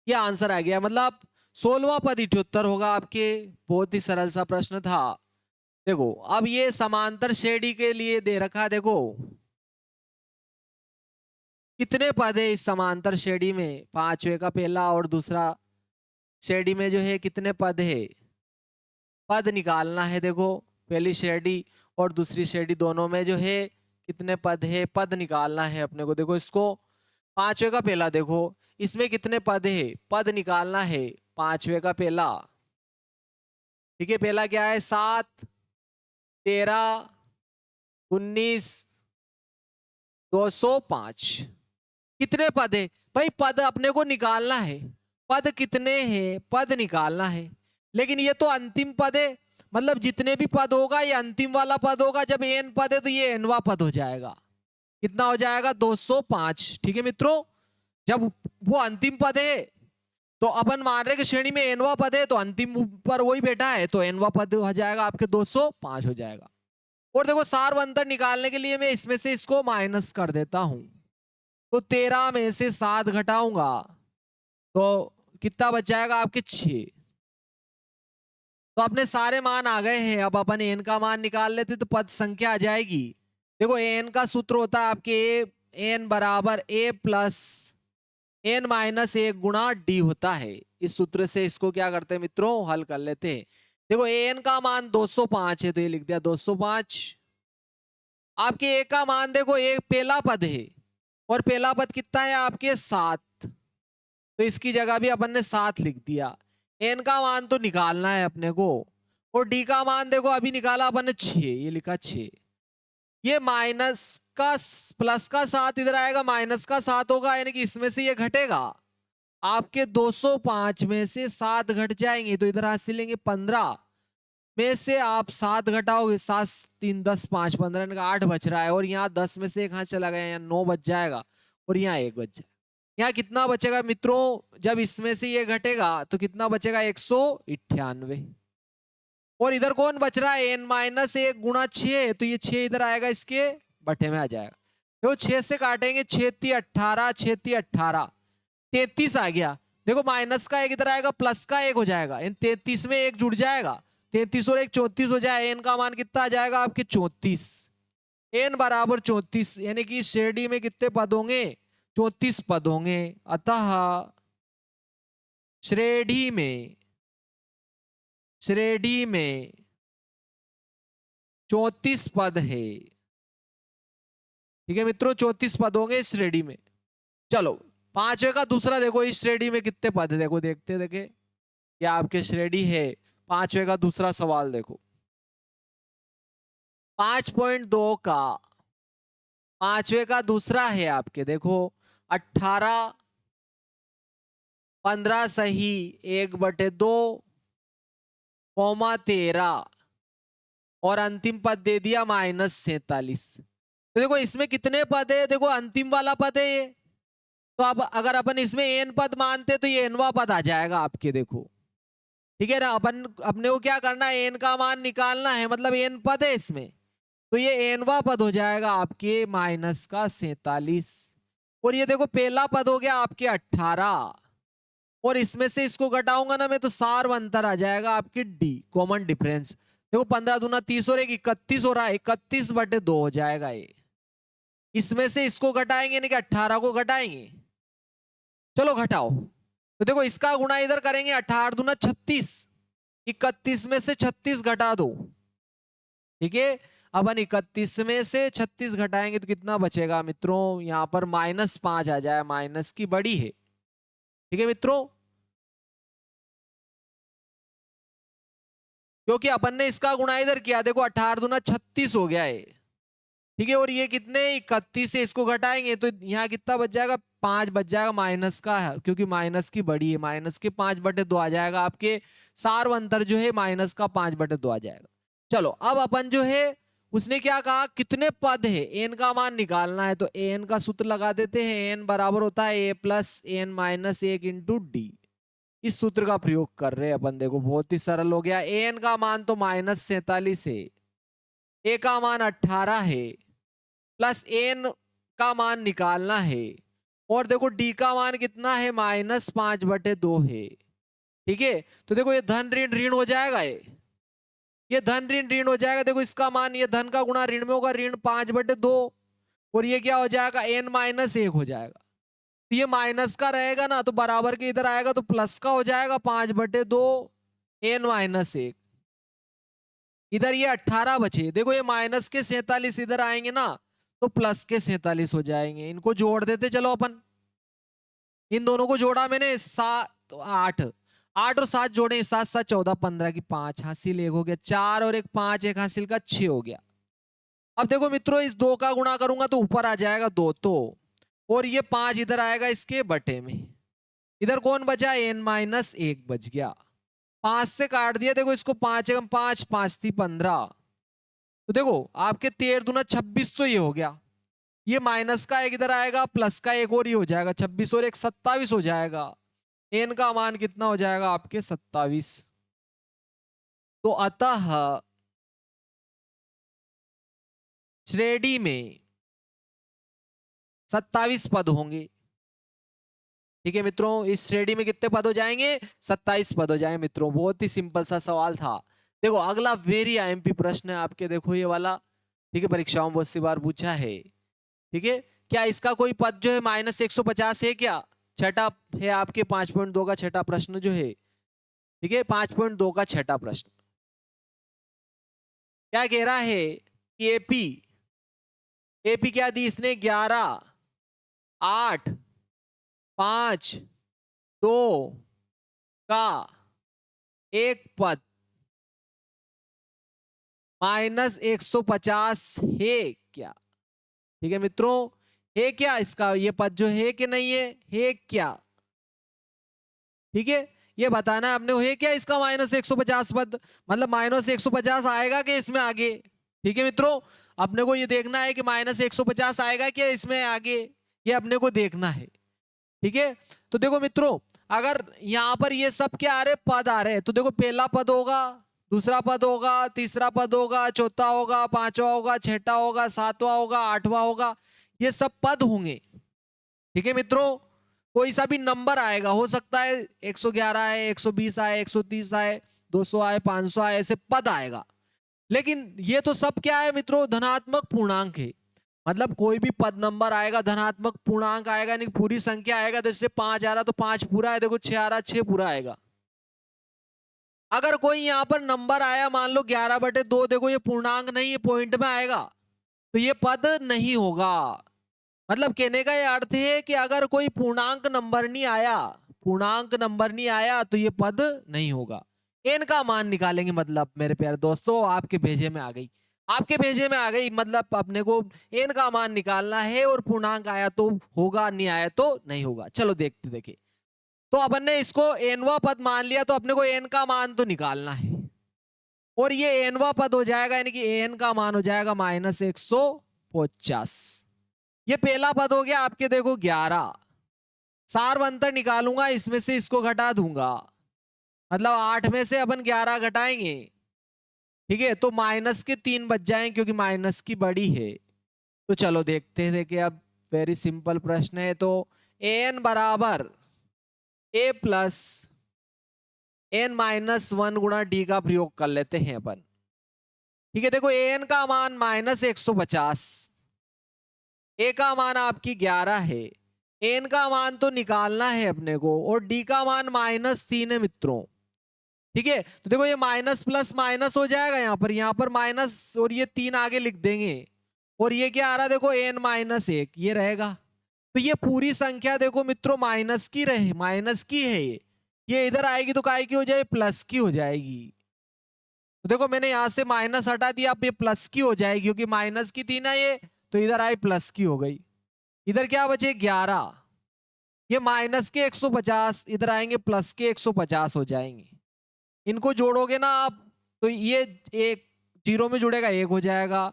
ये आंसर आ गया, मतलब 16वां पद 78 होगा आपके। बहुत ही सरल सा प्रश्न था। देखो अब ये समांतर श्रेणी के लिए दे रखा, देखो कितने पद है इस समांतर श्रेणी में, 5वें का पहला और दूसरा श्रेणी में जो है कितने पद है, पद निकालना है। देखो पहली श्रेणी और दूसरी श्रेणी दोनों में जो है कितने पद है, पद निकालना है अपने को। देखो इसको 5वें का पहला, देखो इसमें कितने पद है, पद निकालना है 5वें का पहला। ठीक है, पहला क्या है 7, 13, 19, 205। कितने पद है भाई, पद अपने को निकालना है, पद कितने हैं पद निकालना है। लेकिन ये तो अंतिम पद है, मतलब जितने भी पद होगा ये अंतिम वाला पद होगा। जब एन पद है तो ये एनवा पद हो जाएगा। कितना हो जाएगा 205। ठीक है मित्रों, जब वो अंतिम पद है तो अपन मान रहे कि श्रेणी में एनवा पद है तो अंतिम पर वही बैठा है तो एनवा पद हो जाएगा आपके 205 हो जाएगा। और देखो सार अंतर निकालने के लिए मैं इसमें से इसको माइनस कर देता हूं, तो 13 में से 7 घटाऊंगा तो कितना बच जाएगा आपके 6। तो अपने सारे मान आ गए हैं, अब अपन एन का मान निकाल लेते तो पद संख्या आ जाएगी। देखो एन का सूत्र होता है आपके एन बराबर ए प्लस n-1 गुणा डी होता है। इस सूत्र से इसको क्या करते हैं मित्रों, हल कर लेते हैं। देखो एन का मान 205 है तो ये लिख दिया 205। आपके ए का मान देखो, एक पहला पद है और पहला पद कितना है आपके 7, तो इसकी जगह भी अपन ने 7 लिख दिया। एन का मान तो निकालना है अपने को, और डी का मान देखो अभी निकाला अपन ने 6, ये लिखा 6। ये माइनस का प्लस का 7 इधर आएगा, माइनस का 7 होगा, यानी कि इसमें से ये घटेगा। आपके 205 में से 7 घट जाएंगे तो इधर हासिल लेंगे 15 में से आप 7 घटाओगे, 7 3 10 5 15 का 8 बच रहा है, और यहाँ 10 में से एक हाथ चला गया, यहाँ 9 बच जाएगा और यहाँ 1 बच जाएगा। यहाँ कितना बचेगा मित्रों, जब इसमें से ये घटेगा तो कितना बचेगा 198। और इधर कौन बच रहा है n-1 गुणा 6, तो ये 6 इधर आएगा इसके बटे में आ जाएगा। देखो 6 से काटेंगे, 6 × 18, 6 × 18 33 आ गया। देखो माइनस का एक इधर आएगा, प्लस का 1 हो जाएगा, 33 में 1 जुड़ जाएगा, 33 और 1 34 हो जाए। एन का मान कितना आ जाएगा आपके 34। एन बराबर 34, यानी कि श्रेणी में कितने पद होंगे 34 पद होंगे। अतः श्रेणी में 34 पद है। ठीक है मित्रों, 34 पद होंगे इस श्रेणी में। चलो 5वें का दूसरा देखो, इस श्रेणी में कितने पद है देखो, देखते देखे क्या आपके श्रेणी है। 5वें का दूसरा सवाल देखो, 5.2 का 5वें का दूसरा है आपके, देखो 18, 15 सही 1/2, 13 और अंतिम पद दे दिया -47। तो देखो इसमें कितने पद है, देखो अंतिम वाला पद है ये, तो अब अगर अपन इसमें एन पद मानते तो ये एनवा पद आ जाएगा आपके। देखो ठीक है ना, अपने को क्या करना है, एन का मान निकालना है, मतलब एन पद है इसमें, तो ये एनवा पद हो जाएगा आपके -47। और ये देखो पहला पद हो गया आपके 18, और इसमें से इसको घटाऊंगा ना मैं तो सार अंतर आ जाएगा आपके डी, कॉमन डिफरेंस। देखो 15 दूना 30 और 1 31 हो रहा है, 31/2 हो जाएगा ये। इसमें से इसको घटाएंगे यानी कि 18 को घटाएंगे, चलो घटाओ। तो देखो इसका गुणा इधर करेंगे, 18 दूना 36, 31 में से 36 घटा दो। ठीक है, अपन 31 में से 36 घटाएंगे तो कितना बचेगा मित्रों, यहाँ पर -5 आ जाए, माइनस की बड़ी है। ठीक है मित्रों, क्योंकि अपन ने इसका गुणा इधर किया, देखो 18 दूना 36 हो गया है। ठीक है, और ये कितने 31 से इसको घटाएंगे तो यहाँ कितना बच जाएगा, 5 बच जाएगा, माइनस का है क्योंकि माइनस की बड़ी है, माइनस के 5/2 आ जाएगा, आपके सार्व अंतर जो है माइनस का 5/2 आ जाएगा। चलो अब अपन जो है, उसने क्या कहा, कितने पद है, एन का मान निकालना है, तो एन का सूत्र लगा देते हैं। एन बराबर होता है A plus N minus 1 into D. इस सूत्र का प्रयोग कर रहे हैं अपन, देखो बहुत ही सरल हो गया। एन का मान तो -47 है, ए का मान 18 है, प्लस एन का मान निकालना है, और देखो डी का मान कितना है, -5/2 है। ठीक है, तो देखो ये धन ऋण ऋण हो जाएगा, ये धन ऋण ऋण हो जाएगा। देखो इसका मान, ये धन का गुणा ऋण में होगा, ऋण 5/2, और ये क्या हो जाएगा, n-1 हो जाएगा। तो ये माइनस का रहेगा ना, तो बराबर के इधर आएगा तो प्लस का हो जाएगा, 5/2 n-1। इधर ये 18 बचे, देखो ये माइनस के 47 इधर आएंगे ना, तो प्लस के 47 हो जाएंगे। इनको जोड़ देते चलो अपन, इन दोनों को जोड़ा मैंने, 7 तो 8, 8 और 7 जोड़े, 7 7 14 15 की 5 हासिल 1 हो गया, 4 और 1 5, 1 हासिल का 6 हो गया। अब देखो मित्रों, इस 2 का गुणा करूंगा तो ऊपर आ जाएगा 2, तो और ये 5 इधर आएगा इसके बटे में, इधर कौन बचा, n-1 बच गया। 5 से काट दिया, देखो इसको 5 एकम 5, 5 थी 15, तो देखो आपके 13 दूना 26, तो ये हो गया। ये माइनस का एक इधर आएगा, प्लस का एक और ये हो जाएगा, 26 और 1 27 हो जाएगा। एन का मान कितना हो जाएगा आपके 27। तो अतः श्रेणी में 27 पद होंगे। ठीक है मित्रों, इस श्रेणी में कितने पद हो जाएंगे, 27 पद हो जाएंगे मित्रों। बहुत ही सिंपल सा सवाल था। देखो अगला वेरी आईएमपी प्रश्न है आपके, देखो ये वाला। ठीक है, परीक्षाओं में बहुत सी बार पूछा है। ठीक है, क्या इसका कोई पद जो है -150 है क्या, छठा है आपके 5.2 का छठा प्रश्न जो है। ठीक है, 5.2 का छठा प्रश्न क्या कह रहा है कि एपी, एपी क्या दी इसने, 11 8 5 2 का एक पद -150 है क्या। ठीक है मित्रों, है क्या इसका ये पद जो है कि नहीं है क्या। ठीक है, ये बताना है आपने, है क्या इसका -150 पद, मतलब -150 आएगा कि इसमें आगे। ठीक है मित्रों, अपने को ये देखना है कि -150 आएगा क्या इसमें आगे, ये अपने को देखना है। ठीक है, तो देखो मित्रों, अगर यहां पर ये सब क्या आ रहे, पद आ रहे हैं, तो देखो पहला पद होगा, दूसरा पद होगा, तीसरा पद होगा, चौथा होगा, पांचवा होगा, छठा होगा, सातवां होगा, आठवां होगा, ये सब पद होंगे। ठीक है मित्रों, कोई सा भी नंबर आएगा, हो सकता है 111 आए, 120 आए, 130 आए, 200 आए, 500 आए, ऐसे पद आएगा। लेकिन ये तो सब क्या है मित्रों, धनात्मक पूर्णांक है। मतलब कोई भी पद नंबर आएगा, धनात्मक पूर्णांक आएगा, यानी पूरी संख्या आएगा, जैसे 5 आ रहा तो 5 पूरा है, देखो 6 आ रहा 6 पूरा आएगा। अगर कोई यहाँ पर नंबर आया, मान लो 11/2, देखो ये पूर्णांक नहीं है, पॉइंट में आएगा, तो ये पद नहीं होगा। मतलब कहने का ये अर्थ है कि अगर कोई पूर्णांक नंबर नहीं आया, पूर्णांक नंबर नहीं आया, तो ये पद नहीं होगा। एन का मान निकालेंगे, मतलब मेरे प्यारे दोस्तों आपके भेजे में आ गई, आपके भेजे में आ गई, मतलब अपने को एन का मान निकालना है, और पूर्णांक आया तो होगा, नहीं आया तो नहीं होगा। चलो देखते देखे, तो अपन ने इसको एनवा पद मान लिया, तो अपने को एन का मान तो निकालना है, और ये एनवा पद हो जाएगा, यानी कि एन का मान हो जाएगा -150। ये पहला पद हो गया आपके, देखो 11, सार्व अंतर निकालूंगा, इसमें से इसको घटा दूंगा, मतलब 8 में से अपन 11 घटाएंगे। ठीक है, तो माइनस के 3 बच जाएंगे, क्योंकि माइनस की बड़ी है। तो चलो देखते हैं, देखिए अब वेरी सिंपल प्रश्न है। तो एन बराबर ए प्लस n-1 गुणा डी का प्रयोग कर लेते हैं अपन। ठीक है, देखो एन का मान -150, ए का मान आपकी 11 है, एन का मान तो निकालना है अपने को, और डी का मान -3 है मित्रों। ठीक है। तो देखो ये माइनस प्लस माइनस हो जाएगा यहाँ पर माइनस, और ये 3 आगे लिख देंगे, और ये क्या आ रहा है देखो n माइनस 1 ये रहेगा। तो ये पूरी संख्या देखो मित्रों माइनस की रहे, माइनस की है ये इधर आएगी तो काय की हो जाएगी, प्लस की हो जाएगी। तो देखो मैंने यहां से माइनस हटा दिया, अब ये प्लस की हो जाएगी क्योंकि माइनस की थी ना ये, तो इधर आई प्लस की हो गई। इधर क्या बचे 11, ये माइनस के 150 इधर आएंगे प्लस के 150 हो जाएंगे। इनको जोड़ोगे ना आप तो ये एक जीरो में जुड़ेगा 1 हो जाएगा।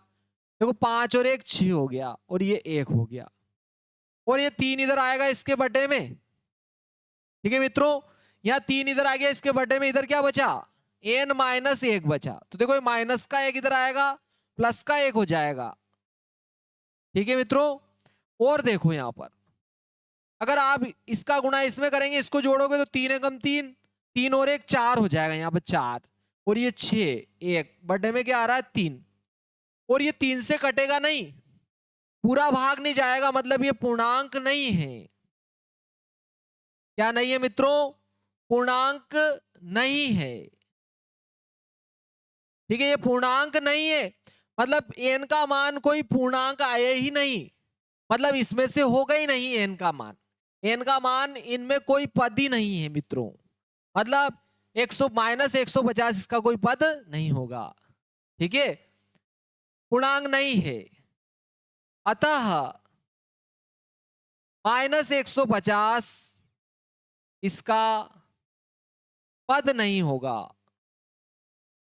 देखो 5 और 1 6 हो गया, और ये 1 हो गया, और ये 3 इधर आएगा इसके बटे में। ठीक है मित्रों, यहाँ 3 इधर आ गया इसके बटे में, इधर क्या बचा n माइनस 1 बचा। तो देखो ये माइनस का 1 इधर आएगा, प्लस का 1 हो जाएगा। ठीक है मित्रों, और देखो यहां पर अगर आप इसका गुणा इसमें करेंगे, इसको जोड़ोगे तो 3 एकम 3, 3 और 1 4 हो जाएगा यहाँ पर 4, और ये 6 1 बटे में क्या आ रहा है 3, और ये 3 से कटेगा नहीं, पूरा भाग नहीं जाएगा, मतलब ये पूर्णांक नहीं है। क्या नहीं है मित्रों, पूर्णांक नहीं है। ठीक है, ये पूर्णांक नहीं है, मतलब n का मान कोई पूर्णांक आया ही नहीं, मतलब इसमें से होगा ही नहीं n का मान। n का मान इनमें कोई पद ही नहीं है मित्रों, मतलब 100 माइनस 150 इसका कोई पद नहीं होगा। ठीक है, पूर्णांक नहीं है, अतः माइनस 150 इसका पद नहीं होगा,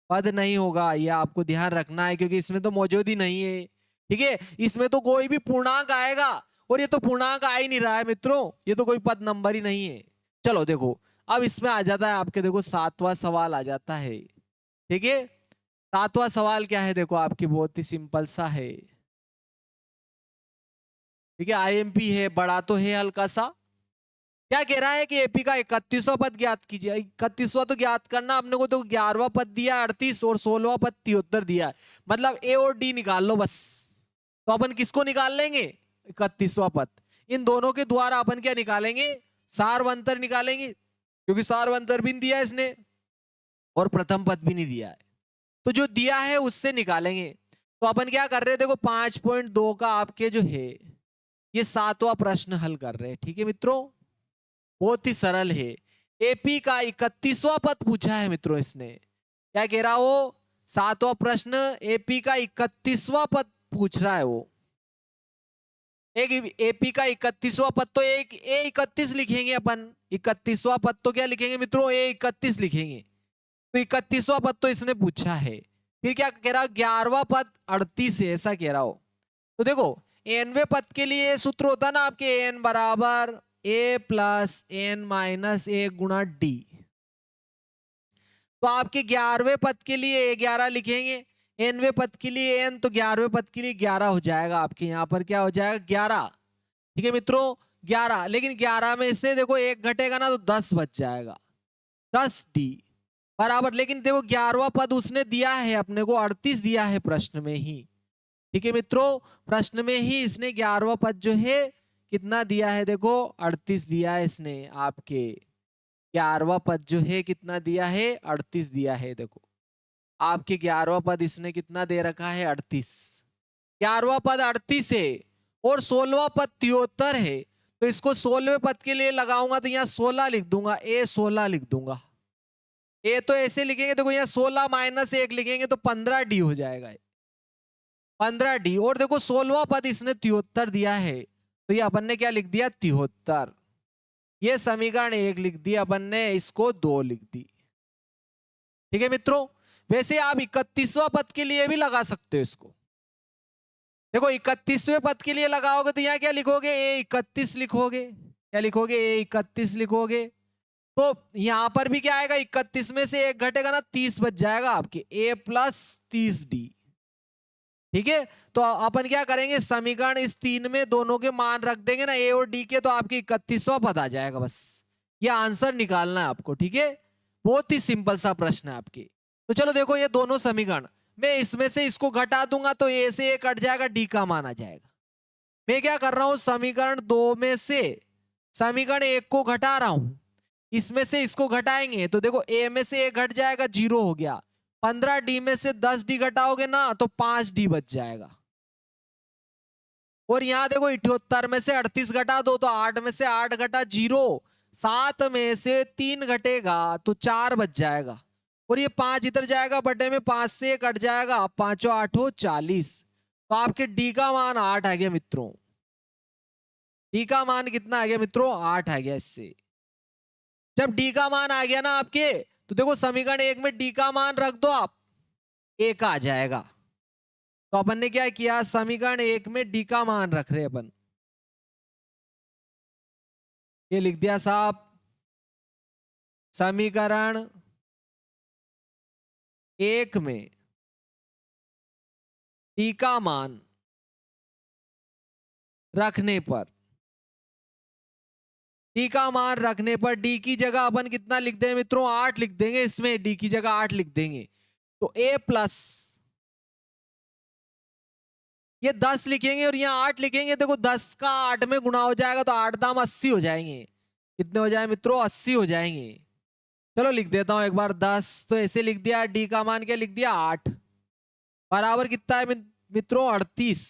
पद नहीं होगा, ये आपको ध्यान रखना है क्योंकि इसमें तो मौजूद ही नहीं है। ठीक है, इसमें तो कोई भी पूर्णांक आएगा, और ये तो पूर्णांक आ ही नहीं रहा है मित्रों, ये तो कोई पद नंबर ही नहीं है। चलो देखो अब इसमें आ जाता है आपके, देखो 7वां सवाल आ जाता है। ठीक है, 7वां सवाल क्या है देखो आपकी, बहुत ही सिंपल सा है। ठीक है, आईएमपी है, बड़ा तो है हल्का सा। क्या कह रहा है कि एपी का 31वां पद ज्ञात कीजिए। 31वां तो ज्ञात करना अपने को, तो 11वां पद दिया 38 और 16वां पद 73 दिया है, मतलब ए और डी निकाल लो बस। तो अपन किसको निकाल लेंगे, 31वां पद। इन दोनों के द्वारा अपन क्या निकालेंगे, सारवंतर निकालेंगे, क्योंकि सारवंतर भी नहीं दिया इसने और प्रथम पद भी नहीं दिया है, तो जो दिया है उससे निकालेंगे। तो अपन क्या कर रहे हैं देखो 5.2 का आपके जो है ये 7वां प्रश्न हल कर रहे हैं। ठीक है मित्रों, बहुत ही सरल है। एपी का 31वां पद पूछा है मित्रों, इसने क्या कह रहा हो, 7वां प्रश्न एपी का 31वां पद पूछ रहा है वो। एक एपी का 31वां पद तो एक ए 31 लिखेंगे अपन, 31वां पद तो क्या लिखेंगे मित्रों, ए 31 लिखेंगे। तो 31वां पद तो इसने पूछा है। फिर क्या कह रहा, 11वां पद 38 है ऐसा कह रहा हो। तो देखो एनवे पद के लिए सूत्र होता ना आपके, एन बराबर ए प्लस एन माइनस 1 गुणा डी। तो आपके 11वें पद के लिए 11 लिखेंगे, एनवे पद के लिए एन, तो 11वें पद के लिए 11 हो जाएगा आपके यहाँ पर, क्या हो जाएगा 11। ठीक है मित्रों 11, लेकिन 11 में से देखो 1 घटेगा ना तो 10 बच जाएगा, 10 डी बराबर। लेकिन देखो 11वां पद उसने दिया है अपने को 38 दिया है प्रश्न में ही। ठीक है मित्रों, प्रश्न में ही इसने 11वां पद जो है कितना दिया है देखो 38 दिया है इसने आपके। 11वां पद जो है कितना दिया है 38 दिया है। देखो आपके 11वां पद इसने कितना दे रखा है 38, 11वां पद 38 है और 16वां पद 73 है। तो इसको 16वें पद के लिए लगाऊंगा तो यहाँ 16 लिख दूंगा, ए 16 लिख दूंगा। ए तो ऐसे लिखेंगे देखो यहाँ 16 माइनस 1 लिखेंगे तो 15 डी हो जाएगा, 15 डी। और देखो 16वां पद इसने 73 दिया है, तो ये अपन ने क्या लिख दिया 73। ये समीकरण 1 लिख दिया अपन ने, इसको 2 लिख दी। ठीक है मित्रों, वैसे आप 31वां पद के लिए भी लगा सकते हो इसको। देखो 31वें पद के लिए लगाओगे तो यहाँ क्या लिखोगे, ए 31 लिखोगे, क्या लिखोगे ए 31 लिखोगे। तो यहां पर भी क्या आएगा, 31 में से 1 घटेगा ना 30 बच जाएगा आपके, ए प्लस 30 डी। ठीक है, तो अपन क्या करेंगे, समीकरण इस 3 में दोनों के मान रख देंगे ना ए और डी के, तो आपकी 31वां पद आ जाएगा। बस ये आंसर निकालना है आपको। ठीक है, बहुत ही सिंपल सा प्रश्न है आपके। तो चलो देखो ये दोनों समीकरण, मैं इसमें से इसको घटा दूंगा तो ए से ए कट जाएगा, डी का मान आ जाएगा। मैं क्या कर रहा हूं, समीकरण 2 में से समीकरण 1 को घटा रहा हूं, इसमें से इसको घटाएंगे तो देखो ए में से ए घट जाएगा, 0 हो गया। 15D में से 10D घटाओगे ना तो 5D बच जाएगा। और यहाँ देखो 78 में से 38 घटा दो तो 8 में से 8 घटा 0, 7 में से 3 घटेगा तो 4 बच जाएगा। और ये 5 इधर जाएगा बटे में, 5 से 1 कट जाएगा, 5 8 40। तो आपके डी का मान 8 आ गया मित्रों। डी का मान कितना आ गया मित्रों? 8 आ गया इससे। जब डी का मान आ गया ना आपके, तो देखो समीकरण 1 में डी का मान रख दो आप, 1 आ जाएगा। तो अपन ने क्या किया, समीकरण 1 में डी का मान रख रहे अपन, ये लिख दिया साहब। समीकरण 1 में डी का मान रखने पर, डी का मान रखने पर डी की जगह अपन कितना लिख देंगे मित्रों? 8 लिख देंगे। इसमें डी की जगह 8 लिख देंगे तो a प्लस ये 10 लिखेंगे और यहाँ 8 लिखेंगे। देखो 10 का 8 में गुणा हो जाएगा तो 8 दाम 80 हो जाएंगे। कितने हो जाए मित्रों? 80 हो जाएंगे। चलो लिख देता हूं एक बार 10, तो ऐसे लिख दिया। डी का मान क्या लिख दिया? 8 बराबर कितना है मित्रों? 38।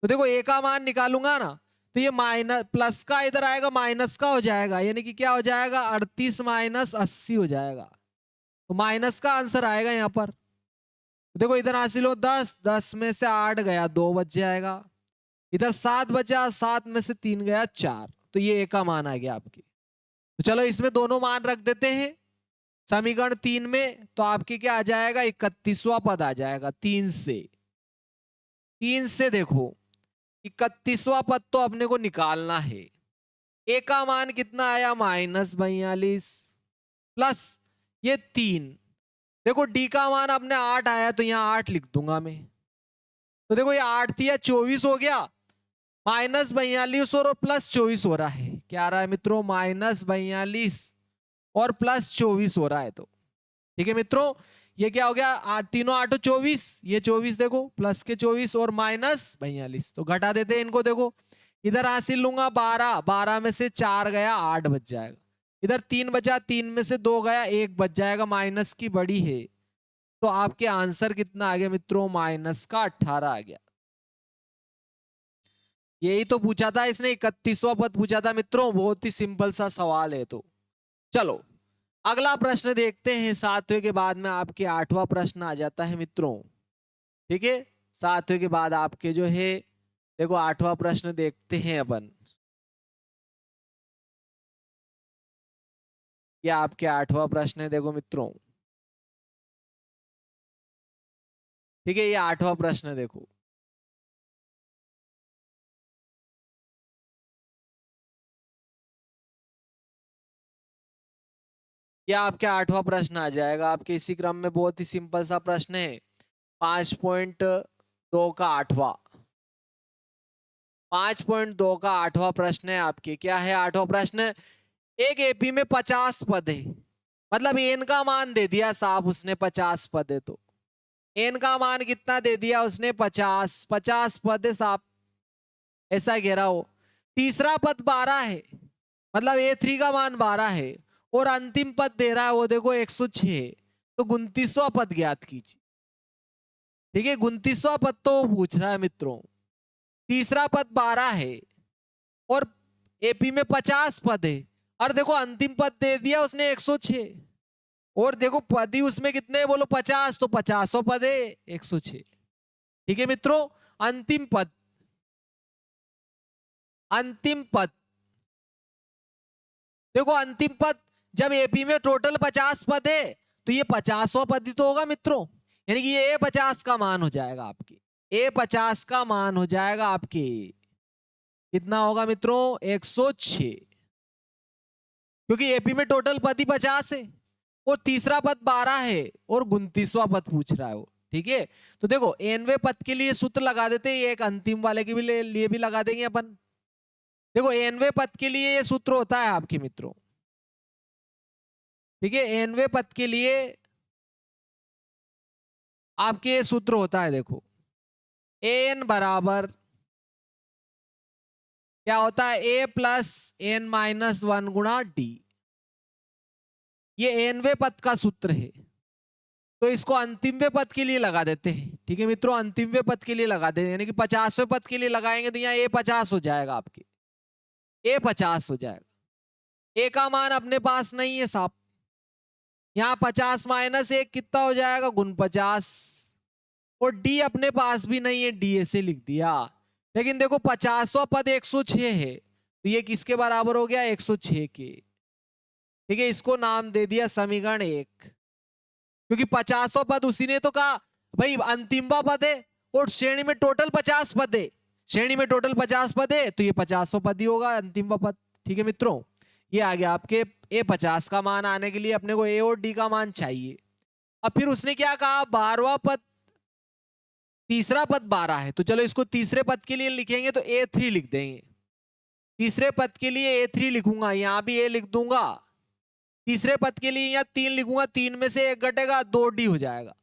तो देखो ए का मान निकालूंगा ना तो ये माइनस प्लस का इधर आएगा, माइनस का हो जाएगा, यानी कि क्या हो जाएगा? 38 माइनस 80 हो जाएगा। तो माइनस का आंसर आएगा यहाँ पर। तो देखो इधर हासिल हो 10, 10 में से 8 गया 2 बच जाएगा। इधर 7 बचा, 7 में से 3 गया 4। तो ये ए का मान आ गया आपके। तो चलो इसमें दोनों मान रख देते हैं समीकरण 3 में। तो आपके क्या आ जाएगा? 31वां पद आ जाएगा 3 से। 3 से देखो 31वां पद तो अपने को निकालना है। ए का मान कितना आया? -42 प्लस ये 3। देखो डी का मान अपने 8 आया तो यहाँ 8 लिख दूंगा मैं। तो देखो ये 8 थी, 24 हो गया। -42 और प्लस 24 हो रहा है। क्या आ रहा है मित्रों? -42 और प्लस 24 हो रहा है। तो ठीक है मित्रों, ये क्या हो गया? 8 तीनों 8 24, ये 24 देखो प्लस के 24 और -42। तो घटा देते हैं इनको। देखो इधर हासिल लूंगा 12, 12 में से 4 गया 8 बच जाएगा। इधर 3 बचा, 3 में से 2 गया 1 बच जाएगा, माइनस की बड़ी है। तो आपके आंसर कितना आ गया मित्रों? -18 आ गया। यही तो पूछा था इसने, 31वां पद पूछा था मित्रों। बहुत ही सिंपल सा सवाल है। तो चलो अगला प्रश्न देखते हैं। 7वें के बाद में आपके 8वां प्रश्न आ जाता है मित्रों। ठीक है, 7वें के बाद आपके जो है देखो 8वां प्रश्न देखते हैं अपन। ये आपके 8वां प्रश्न है देखो मित्रों। ठीक है, ये 8वां प्रश्न देखो। ये आपके 8वां प्रश्न आ जाएगा आपके इसी क्रम में। बहुत ही सिंपल सा प्रश्न है। 5.2 का 8वां, 5.2 का 8वां प्रश्न है आपके। क्या है 8वां प्रश्न? एक एपी में 50 पद है। मतलब एन का मान दे दिया साहब उसने, 50 पद है। तो एन का मान कितना दे दिया उसने? 50। 50 पद है साहब, ऐसा कह रहा हो। तीसरा पद 12 है, मतलब A3 का मान 12 है। और अंतिम पद दे रहा है वो देखो 106। तो 29वां पद ज्ञात कीजिए। ठीक है, 29वां पद तो पूछ रहा है मित्रों। तीसरा पद 12 है और एपी में 50 पद है। और देखो अंतिम पद दे दिया उसने 106। और देखो पद ही उसमें कितने बोलो? 50। तो 50वां पद है 106। ठीक है मित्रों, अंतिम पद, अंतिम पद देखो अंतिम पद, जब एपी में टोटल 50 पद है तो ये 50वां पद ही तो होगा मित्रों। यानी कि ये A50 का मान हो जाएगा आपके। A50 का मान हो जाएगा आपके कितना होगा मित्रों? 106। क्योंकि एपी में टोटल पद ही 50 है और तीसरा पद 12 है और 29वां पद पूछ रहा है वो। ठीक है, तो देखो nवें पद के लिए सूत्र लगा देते हैं। एक अंतिम वाले के लिए भी लगा देंगे अपन। देखो nवें पद के लिए ये सूत्र होता है आपके मित्रों। ठीक है, nवें पद के लिए आपके ये सूत्र होता है। देखो an बराबर क्या होता है? A प्लस n माइनस 1 गुणा डी। ये एनवे पद का सूत्र है, तो इसको अंतिमवे पद के लिए लगा देते हैं। ठीक है मित्रों, अंतिमवे पद के लिए लगा देते हैं, यानी कि 50वें पद के लिए लगाएंगे तो यहाँ A50 हो जाएगा, आपके A50 हो जाएगा। ए का मान अपने पास नहीं है साहब, यहाँ 50 माइनस 1 कितना हो जाएगा, गुण 50। और डी अपने पास भी नहीं है, डी ऐसे लिख दिया। लेकिन देखो 50वां पद 106 है, तो ये किसके बराबर हो गया, 106 के। ठीक है, इसको नाम दे दिया समीकरण 1, क्योंकि 50वां पद उसी ने तो कहा भाई अंतिमवा पद है, और श्रेणी में टोटल 50 पद है, श्रेणी में टोटल 50 पद है, तो ये 50वां पद ही होगा अंतिमवा पद। ठीक है मित्रों, ये आ गया आपके A50 का मान आने के लिए अपने को ए और डी का मान चाहिए। अब फिर उसने क्या कहा, 12वां पद, तीसरा पद 12 है, तो चलो इसको तीसरे पद के लिए लिखेंगे तो A3 लिख देंगे। तीसरे पद के लिए A3 लिखूंगा, यहां भी A लिख दूंगा। तीसरे पद के लिए यहाँ 3 लिखूंगा, 3 में से 1 घटेगा, 2D हो जाएगा।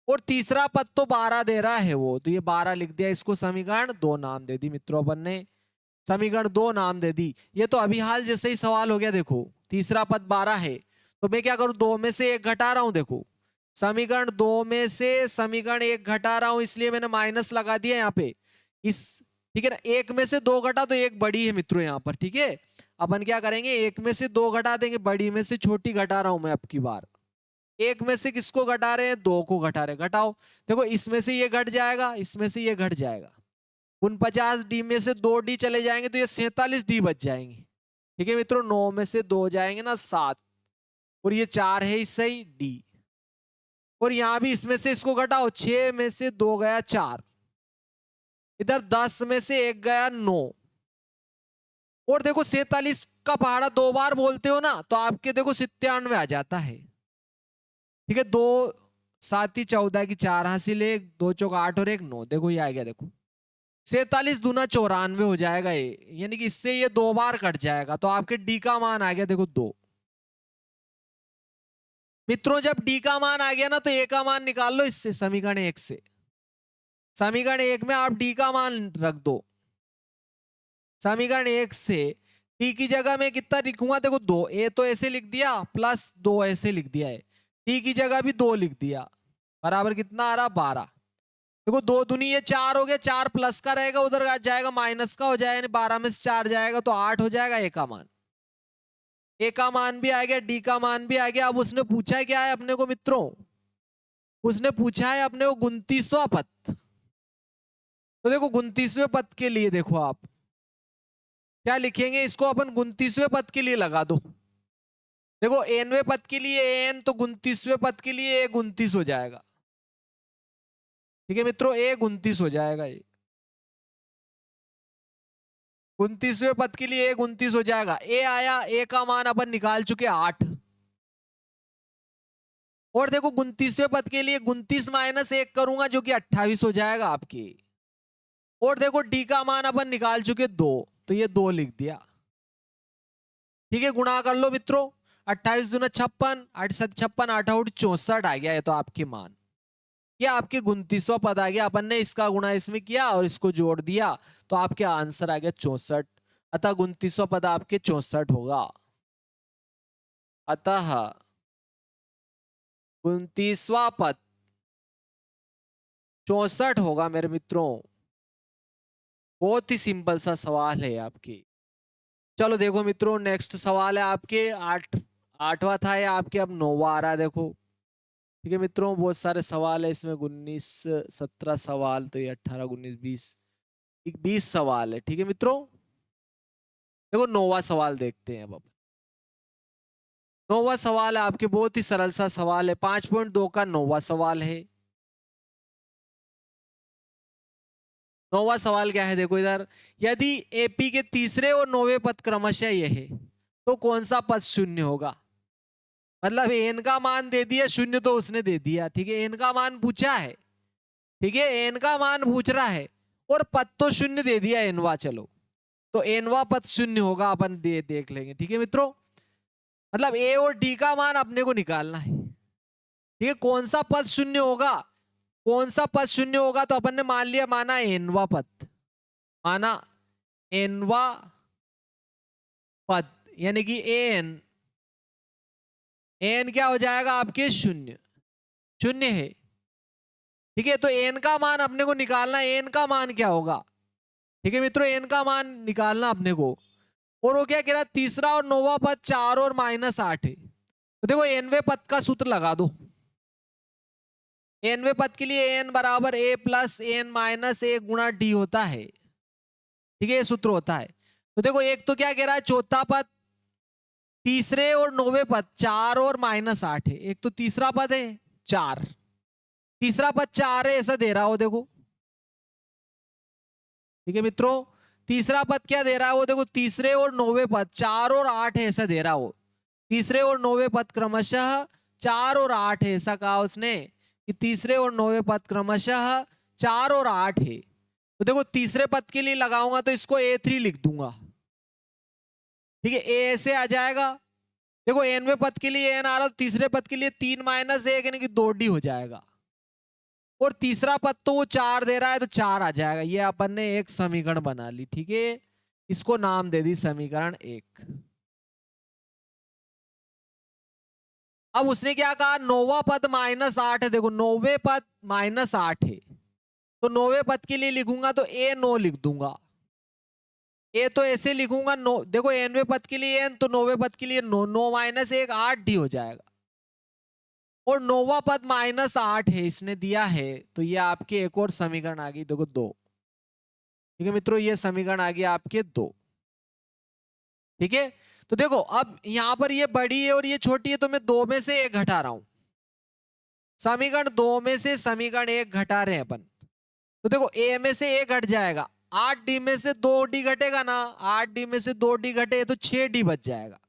और तीसरा पद तो 12 दे रहा है वो, तो ये 12 लिख दिया, इसको समीकरण 2 नाम दे दी मित्रों अपन ने, समीकरण 2 नाम दे दी। ये तो अभी हाल जैसे ही सवाल हो गया, देखो तीसरा पद 12 है, तो मैं क्या करूं, 2 में से 1 घटा रहा हूं। देखो समीकरण 2 में से समीकरण 1 घटा रहा हूं, इसलिए मैंने माइनस लगा दिया यहाँ पे इस। ठीक है ना, 1 में से 2 घटा तो 1 बड़ी है मित्रों यहाँ पर। ठीक है, अपन क्या करेंगे, 1 में से 2 घटा देंगे, बड़ी में से छोटी घटा रहा हूं मैं अब की बार। 1 में से किसको घटा रहे हैं, 2 को घटा रहे, घटाओ। देखो इसमें से ये घट जाएगा, इसमें से ये घट जाएगा, 49D में से 2D चले जाएंगे तो ये 47D बच जाएंगे। ठीक है मित्रों, 9 में से 2 जाएंगे ना 7, और ये 4 है इससे ही D। और यहां भी इसमें से इसको घटाओ, 6 में से 2 गया 4, इधर 10 में से 1 गया 9। और देखो 47 का पहाड़ा 2 बार बोलते हो ना, तो आपके देखो 97 आ जाता है। ठीक है, 2 7 14 की 4 हासिल, 1 2 चौक 8 और 1 9, देखो ये आ गया, देखो 47 दूना 94 हो जाएगा ये, यानी कि इससे ये 2 बार कट जाएगा, तो आपके डी का मान आ गया देखो 2। मित्रों जब डी का मान आ गया ना, तो ए का मान निकाल लो इससे, समीकरण 1 से। समीकरण 1 में आप डी का मान रख दो, समीकरण 1 से डी की जगह में कितना लिखूंगा, देखो 2, ए तो ऐसे लिख दिया, प्लस 2 ऐसे लिख दिया है, डी की जगह भी 2 लिख दिया, बराबर कितना आ रहा, 12। देखो 2 दूनी ये 4 हो गया, 4 प्लस का रहेगा, उधर आ जाएगा माइनस का हो जाएगा, यानी 12 में से 4 जाएगा तो 8 हो जाएगा ए का मान। ए का मान भी आ गया, डी का मान भी आ गया। अब उसने पूछा क्या है अपने को मित्रों, उसने पूछा है अपने को 29वां पद। तो देखो 29वें पद के लिए देखो आप क्या लिखेंगे, इसको अपन 29वें पद के लिए लगा दो। देखो nवें पद के लिए n, तो 29वें पद के लिए a 29 हो जाएगा। ठीक है मित्रों, a 29 हो जाएगा, ये 29वें पद के लिए a 29 हो जाएगा। a आया, a का मान अपन निकाल चुके 8। और देखो 29वें पद के लिए 29 माइनस 1 करूंगा, जो कि 28 हो जाएगा आपके। और देखो डी का मान अपन निकाल चुके 2, तो ये 2 लिख दिया। ठीक है, गुणा कर लो मित्रों, 28 दूना 56, 8 7 56, 8 8 64 आ गया, ये तो आपके मान, ये आपके 29वां पद आ गया। अपन ने इसका गुणा इसमें किया और इसको जोड़ दिया, तो आपके आंसर आ गया 64। अतः 29वां पद आपके 64 होगा। अतः 29वां पद 64 होगा मेरे मित्रों। बहुत ही सिंपल सा सवाल है आपकी। चलो देखो मित्रों, नेक्स्ट सवाल है आपके 8वां था ये आपके, अब 9वां आ रहा है, देखो। ठीक है मित्रों, बहुत सारे सवाल है इसमें, 19 17 सवाल, तो ये 18 19 20 20 सवाल है। ठीक है मित्रों, देखो 9वां सवाल देखते हैं अब। 9वां सवाल है आपके, बहुत ही सरल सा सवाल है, 5.2 का 9वां सवाल है। 9वां सवाल क्या है, देखो इधर, यदि एपी के तीसरे और 9वें पद क्रमशः ये है, तो कौन सा पद शून्य होगा। मतलब एन का मान दे दिया, शून्य तो उसने दे दिया। ठीक है, एन का मान पूछा है, ठीक है, एन का मान पूछ रहा है, और पद तो शून्य दे दिया एनवा। चलो तो एनवा पद शून्य होगा, अपन देख लेंगे। ठीक है मित्रों, मतलब ए और डी का मान अपने को निकालना है। ठीक है, कौन सा पद शून्य होगा, कौन सा पद शून्य होगा, तो अपन ने मान लिया, माना एनवा पद, माना एनवा पद, यानी कि एन एन क्या हो जाएगा आपके? शून्य। शून्य है, ठीक है। तो एन का मान अपने को निकालना है, एन का मान क्या होगा? ठीक है मित्रों, एन का मान निकालना अपने को। और वो क्या कह रहा है? तीसरा और नौवां पद 4 और -8 है। तो देखो एनवे पद का सूत्र लगा दो। एनवे पद के लिए एन बराबर ए प्लस एन माइनस ए गुणा डी होता है, ठीक है, ये सूत्र होता है। तो देखो एक तो क्या कह रहा है? चौथा पद तीसरे और नौवे पद 4 और -8 है। एक तो तीसरा पद है 4, तीसरा पद 4 है ऐसा दे रहा हो, देखो, ठीक है मित्रों। तीसरा पद क्या दे रहा है वो देखो, तीसरे और नौवे पद 4 और 8 है ऐसा दे रहा हो। तीसरे और नौवे पद क्रमशः 4 और 8 है, ऐसा कहा उसने कि तीसरे और नौवे पद क्रमशः 4 और 8 है। तो देखो तीसरे पद के लिए लगाऊंगा तो इसको A3 लिख दूंगा, ठीक है, ए ऐसे आ जाएगा। देखो एनवे पद के लिए एन आ रहा, तो तीसरे पद के लिए 3 - 1 यानी कि 2D हो जाएगा। और तीसरा पद तो वो 4 दे रहा है तो 4 आ जाएगा। ये अपन ने एक समीकरण बना ली, ठीक है, इसको नाम दे दी समीकरण 1। अब उसने क्या कहा? नौवा पद -8 है। देखो नौवे पद -8 है, तो नौवे पद के लिए लिखूंगा तो ए 9 लिख दूंगा। ए तो ऐसे लिखूंगा, नो देखो एनवे पद के लिए एन, तो नौवे पद के लिए 9, 9 - 1 8D हो जाएगा। और नौवा पद -8 है इसने दिया है, तो ये आपके एक और समीकरण आ गई, देखो 2। ठीक है मित्रों, ये समीकरण आ गया आपके 2, ठीक है। तो देखो अब यहां पर ये बड़ी है और ये छोटी है, तो मैं 2 में से 1 घटा रहा हूं। समीकरण 2 में से समीकरण 1 घटा रहे हैं अपन, तो देखो ए में से 1 घट जाएगा, 8D में से 2D घटेगा ना, 8D में से 2D घटे तो 6D बच जाएगा।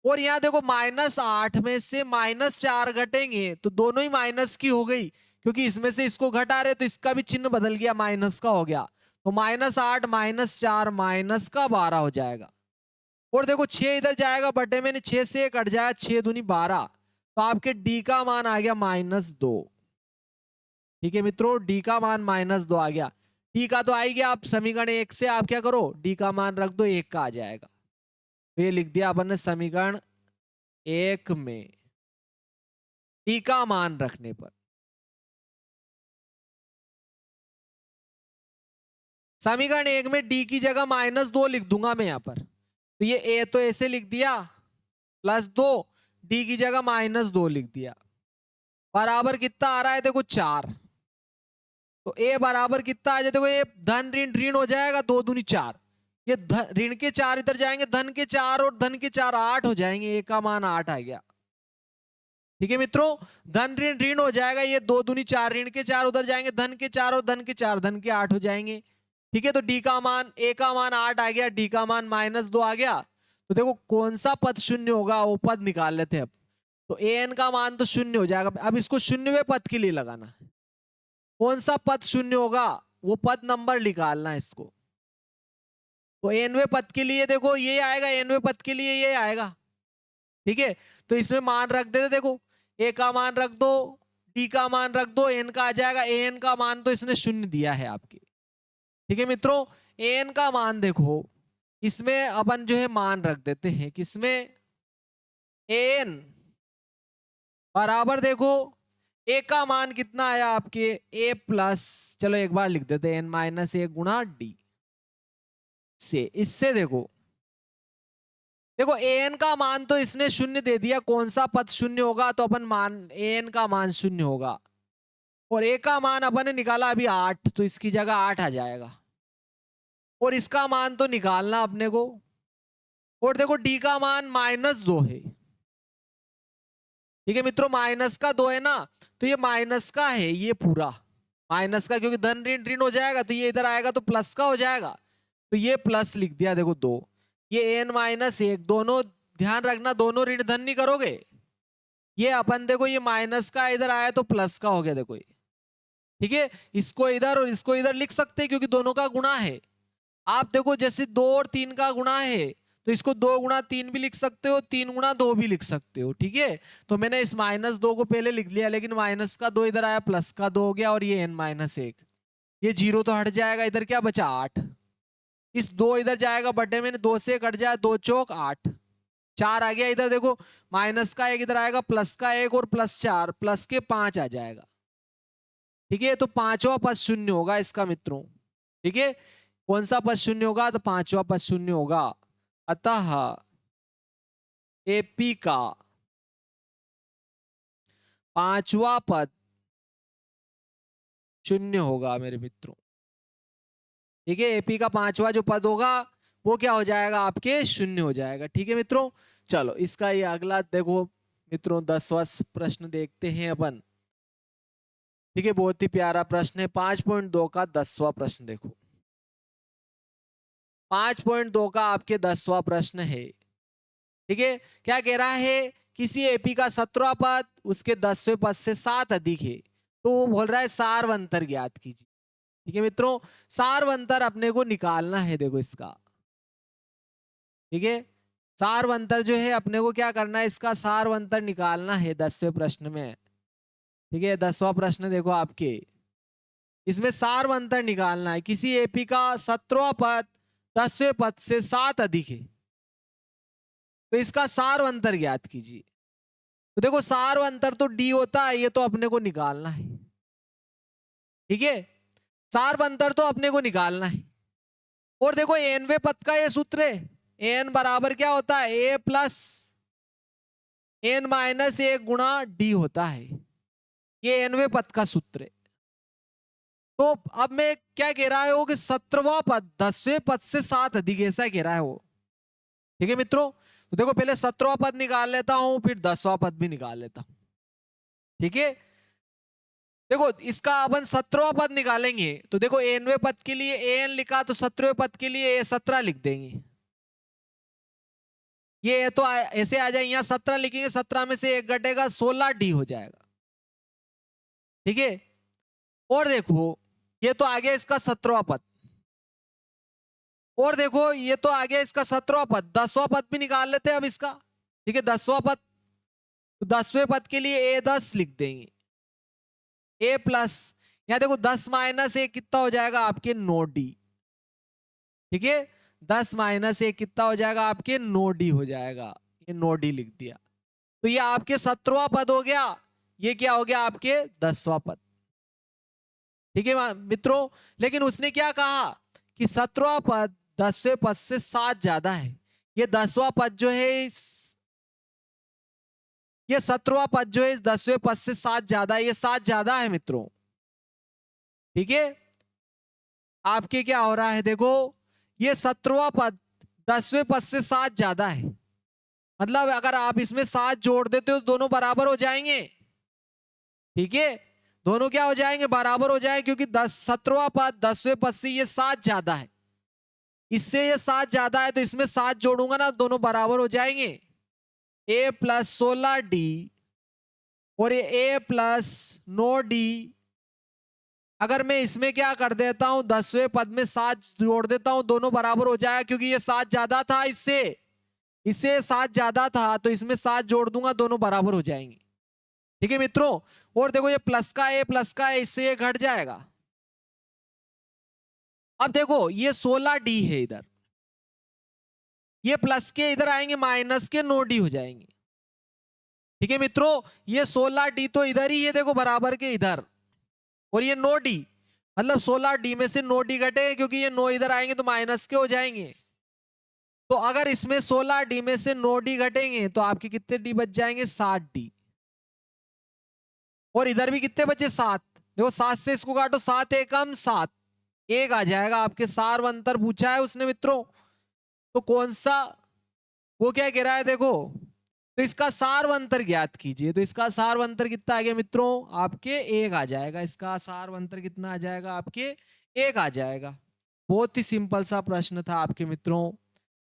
और यहां देखो -8 में से -4 घटेंगे तो दोनों ही माइनस की हो गई, क्योंकि इसमें से इसको घटा रहे तो इसका भी चिन्ह बदल गया, माइनस का हो गया। तो -8 -4 -12 हो जाएगा। और देखो 6 इधर जाएगा बटे में, 6 से कट जाएगा, 6 दूनी 12, तो आपके डी का मान आ गया -2। ठीक है मित्रों, डी का मान -2 आ गया। डी का तो आ ही गया, आप समीकरण 1 से आप क्या करो, डी का मान रख दो, 1 का आ जाएगा। तो ये लिख दिया अपन ने समीकरण 1 में डी का मान रखने पर। समीकरण 1 में डी की जगह -2 लिख दूंगा मैं यहां पर, तो ये ए तो ऐसे लिख दिया +2, डी की जगह -2 लिख दिया, बराबर कितना आ रहा है? देखो 4। तो ए बराबर कितना आ जाए? देखो ये धन ऋण ऋण हो जाएगा, 2 दूनी 4, ये ऋण के 4 इधर जाएंगे, धन के 4 और धन के 4 8 हो जाएंगे, ए का मान 8 आ गया। ठीक है मित्रों, धन ऋण ऋण हो जाएगा, ये 2 दूनी 4, ऋण के 4 उधर जाएंगे, धन के 4 और धन के 4 धन के 8 हो जाएंगे। ठीक है, तो डी का मान, ए का मान 8 आ गया, डी का मान -2 आ गया। तो देखो कौन सा पद शून्य होगा वो पद निकाल लेते हैं अब। तो ए एन का मान तो शून्य हो जाएगा। अब इसको शून्यवें पद के लिए लगाना है, कौन सा पद शून्य होगा वो पद नंबर निकालना है इसको। तो एनवे पद के लिए देखो ये आएगा, एनवे पद के लिए ये आएगा, ठीक है। तो इसमें मान रख देते, देखो ए का मान रख दो, डी का मान रख दो, एन का आ जाएगा। एन का मान तो इसने शून्य दिया है आपके, ठीक है मित्रों। एन का मान देखो, इसमें अपन जो है मान रख देते हैं, किसमें? एन बराबर देखो ए का मान कितना आया आपके? ए प्लस, चलो एक बार लिख देते हैं, n-1 गुणा डी से। इससे देखो देखो एन का मान तो इसने शून्य दे दिया, कौन सा पद शून्य होगा? तो अपन मान एन का मान शून्य होगा। और ए का मान अपन ने निकाला अभी 8, तो इसकी जगह 8 आ जाएगा। और इसका मान तो निकालना अपने को। और देखो डी का मान -2 है, ठीक है मित्रों, माइनस का 2 है ना, तो ये माइनस का है, ये पूरा माइनस का, क्योंकि धन ऋण ऋण हो जाएगा तो ये इधर आएगा तो प्लस का हो जाएगा, तो ये प्लस लिख दिया। देखो 2, ये n-1, दोनों ध्यान रखना, दोनों ऋण धन नहीं करोगे। ये अपन देखो ये माइनस का इधर आया तो प्लस का हो गया, देखो ये, ठीक है। इसको इधर और इसको इधर लिख सकते हैं क्योंकि दोनों का गुणा है। आप देखो जैसे 2 और 3 का गुणा है, तो इसको 2 गुणा 3 भी लिख सकते हो, 3 गुणा 2 भी लिख सकते हो, ठीक है। तो मैंने इस -2 को पहले लिख लिया, लेकिन माइनस का 2 इधर आया, प्लस का 2 हो गया, और ये n-1, ये 0 तो हट जाएगा, इधर क्या बचा? 8। इस 2 इधर जाएगा बटे में, 2 से कट जाए, 2 चौक 8, 4 आ गया इधर देखो, माइनस का 1 इधर आएगा, प्लस का 1 और प्लस 4, प्लस के 5 आ जाएगा। ठीक है, तो पांचवा पद शून्य होगा इसका मित्रों। ठीक है, कौन सा पद शून्य होगा? तो पांचवा पद शून्य होगा। अतः एपी का पांचवा पद शून्य होगा मेरे मित्रों। ठीक है, एपी का पांचवा जो पद होगा वो क्या हो जाएगा? आपके शून्य हो जाएगा। ठीक है मित्रों, चलो इसका ये अगला देखो मित्रों 10वां प्रश्न देखते हैं अपन। ठीक है, बहुत ही प्यारा प्रश्न है, 5.2 का 10वां प्रश्न देखो। 5.2 का आपके 10वां प्रश्न है। ठीक है, क्या कह रहा है? किसी एपी का 17वां पद उसके 10वें पद से 7 अधिक है, तो वो बोल रहा है सारवंतर ज्ञात कीजिए। ठीक है मित्रों, सारवंतर अपने को निकालना है देखो इसका। ठीक है, सारवंतर जो है अपने को क्या करना है? इसका सारवंतर निकालना है 10वें प्रश्न में। ठीक है, 10वां प्रश्न देखो आपके, इसमें सारवंतर निकालना है। किसी एपी का 17वां पद 10वें पद से 7 अधिक है, तो इसका सारवंतर ज्ञात कीजिए। तो देखो सारवंतर तो डी होता है, ये तो अपने को निकालना है। ठीक है, सारवंतर तो अपने को निकालना है। और देखो एनवे पद का ये सूत्र है, एन बराबर क्या होता है? ए प्लस एन माइनस ए गुणा डी होता है। ये एनवे पद का सूत्र है। तो अब मैं क्या कह रहा है वो कि 17वां पद 10वें पद से 7 अधिक, ऐसा कह रहा है वो। ठीक है मित्रों, तो देखो पहले 17वां पद निकाल लेता हूं, फिर 10वां पद भी निकाल लेता हूं। ठीक है, देखो इसका अपन 17वां पद निकालेंगे, तो देखो एनवे पद के लिए एन लिखा, तो 17वें पद के लिए ए 17 लिख देंगे। ये तो ऐसे आ जाए, यहां 17 लिखेंगे, 17 में से 1 घटेगा, 16 डी हो जाएगा। ठीक है, और देखो ये तो आ गया इसका 17वां पद, और देखो ये तो आ गया इसका 17वां पद, 10वां पद भी निकाल लेते हैं अब इसका। ठीक है, 10वां पद, तो 10वें पद के लिए ए 10 लिख देंगे, ए प्लस, यहां देखो 10 माइनस ए कितना हो जाएगा? आपके 9 डी। ठीक है, 10 माइनस ए कितना हो जाएगा? आपके 9 डी हो जाएगा। ये 9 डी लिख दिया, तो ये आपके 17वां पद हो गया, ये क्या हो गया? आपके 10वां पद। ठीक है मित्रों, लेकिन उसने क्या कहा कि 17वां पद 10वें पद से 7 ज्यादा है। ये 10वां पद जो है ये 17वां पद जो है इस 10वें पद से 7 ज्यादा है, ये 7 ज्यादा है मित्रों। ठीक है, आपके क्या हो रहा है? देखो ये 17वां पद 10वें पद से 7 ज्यादा है, मतलब अगर आप इसमें 7 जोड़ देते हो तो दोनों बराबर हो जाएंगे। ठीक है, दोनों क्या हो जाएंगे? बराबर हो जाएंगे, क्योंकि 17वां पद 10वें पद से ये 7 ज्यादा है, इससे ये 7 ज्यादा है, तो इसमें 7 जोड़ूंगा ना, दोनों बराबर हो जाएंगे। ए प्लस 16 डी और ये ए प्लस 9 डी। अगर मैं इसमें क्या कर देता हूं, 10वें पद में 7 जोड़ देता हूं, दोनों बराबर हो जाएगा, क्योंकि ये 7 ज्यादा था, इससे इससे 7 ज्यादा था, तो इसमें 7 जोड़ दूंगा, दोनों बराबर हो जाएंगे। ठीक है मित्रों, और देखो ये प्लस का है, इससे ये घट जाएगा। अब देखो ये 16 डी है इधर, ये प्लस के इधर आएंगे, माइनस के 9 डी हो जाएंगे। ठीक है मित्रों, ये 16 डी तो इधर ही है, देखो बराबर के इधर, और ये 9 डी, मतलब 16 डी में से 9 डी घटे, क्योंकि ये 9 इधर आएंगे तो माइनस के हो जाएंगे। तो अगर इसमें 16 डी में से 9 डी घटेंगे तो आपके कितने डी बच जाएंगे? 7 डी। और इधर भी कितने बचे? 7। देखो 7 से इसको काटो, 7 एकम 7, 1 आ जाएगा आपके। सारवंतर पूछा है उसने मित्रों, तो कौन सा, वो क्या कह रहा है देखो, तो इसका सारवंतर ज्ञात कीजिए। तो इसका सारवंतर कितना आ गया मित्रों? आपके 1 आ जाएगा। इसका सारवंतर कितना आ जाएगा? आपके 1 आ जाएगा। बहुत ही सिंपल सा प्रश्न था आपके मित्रों।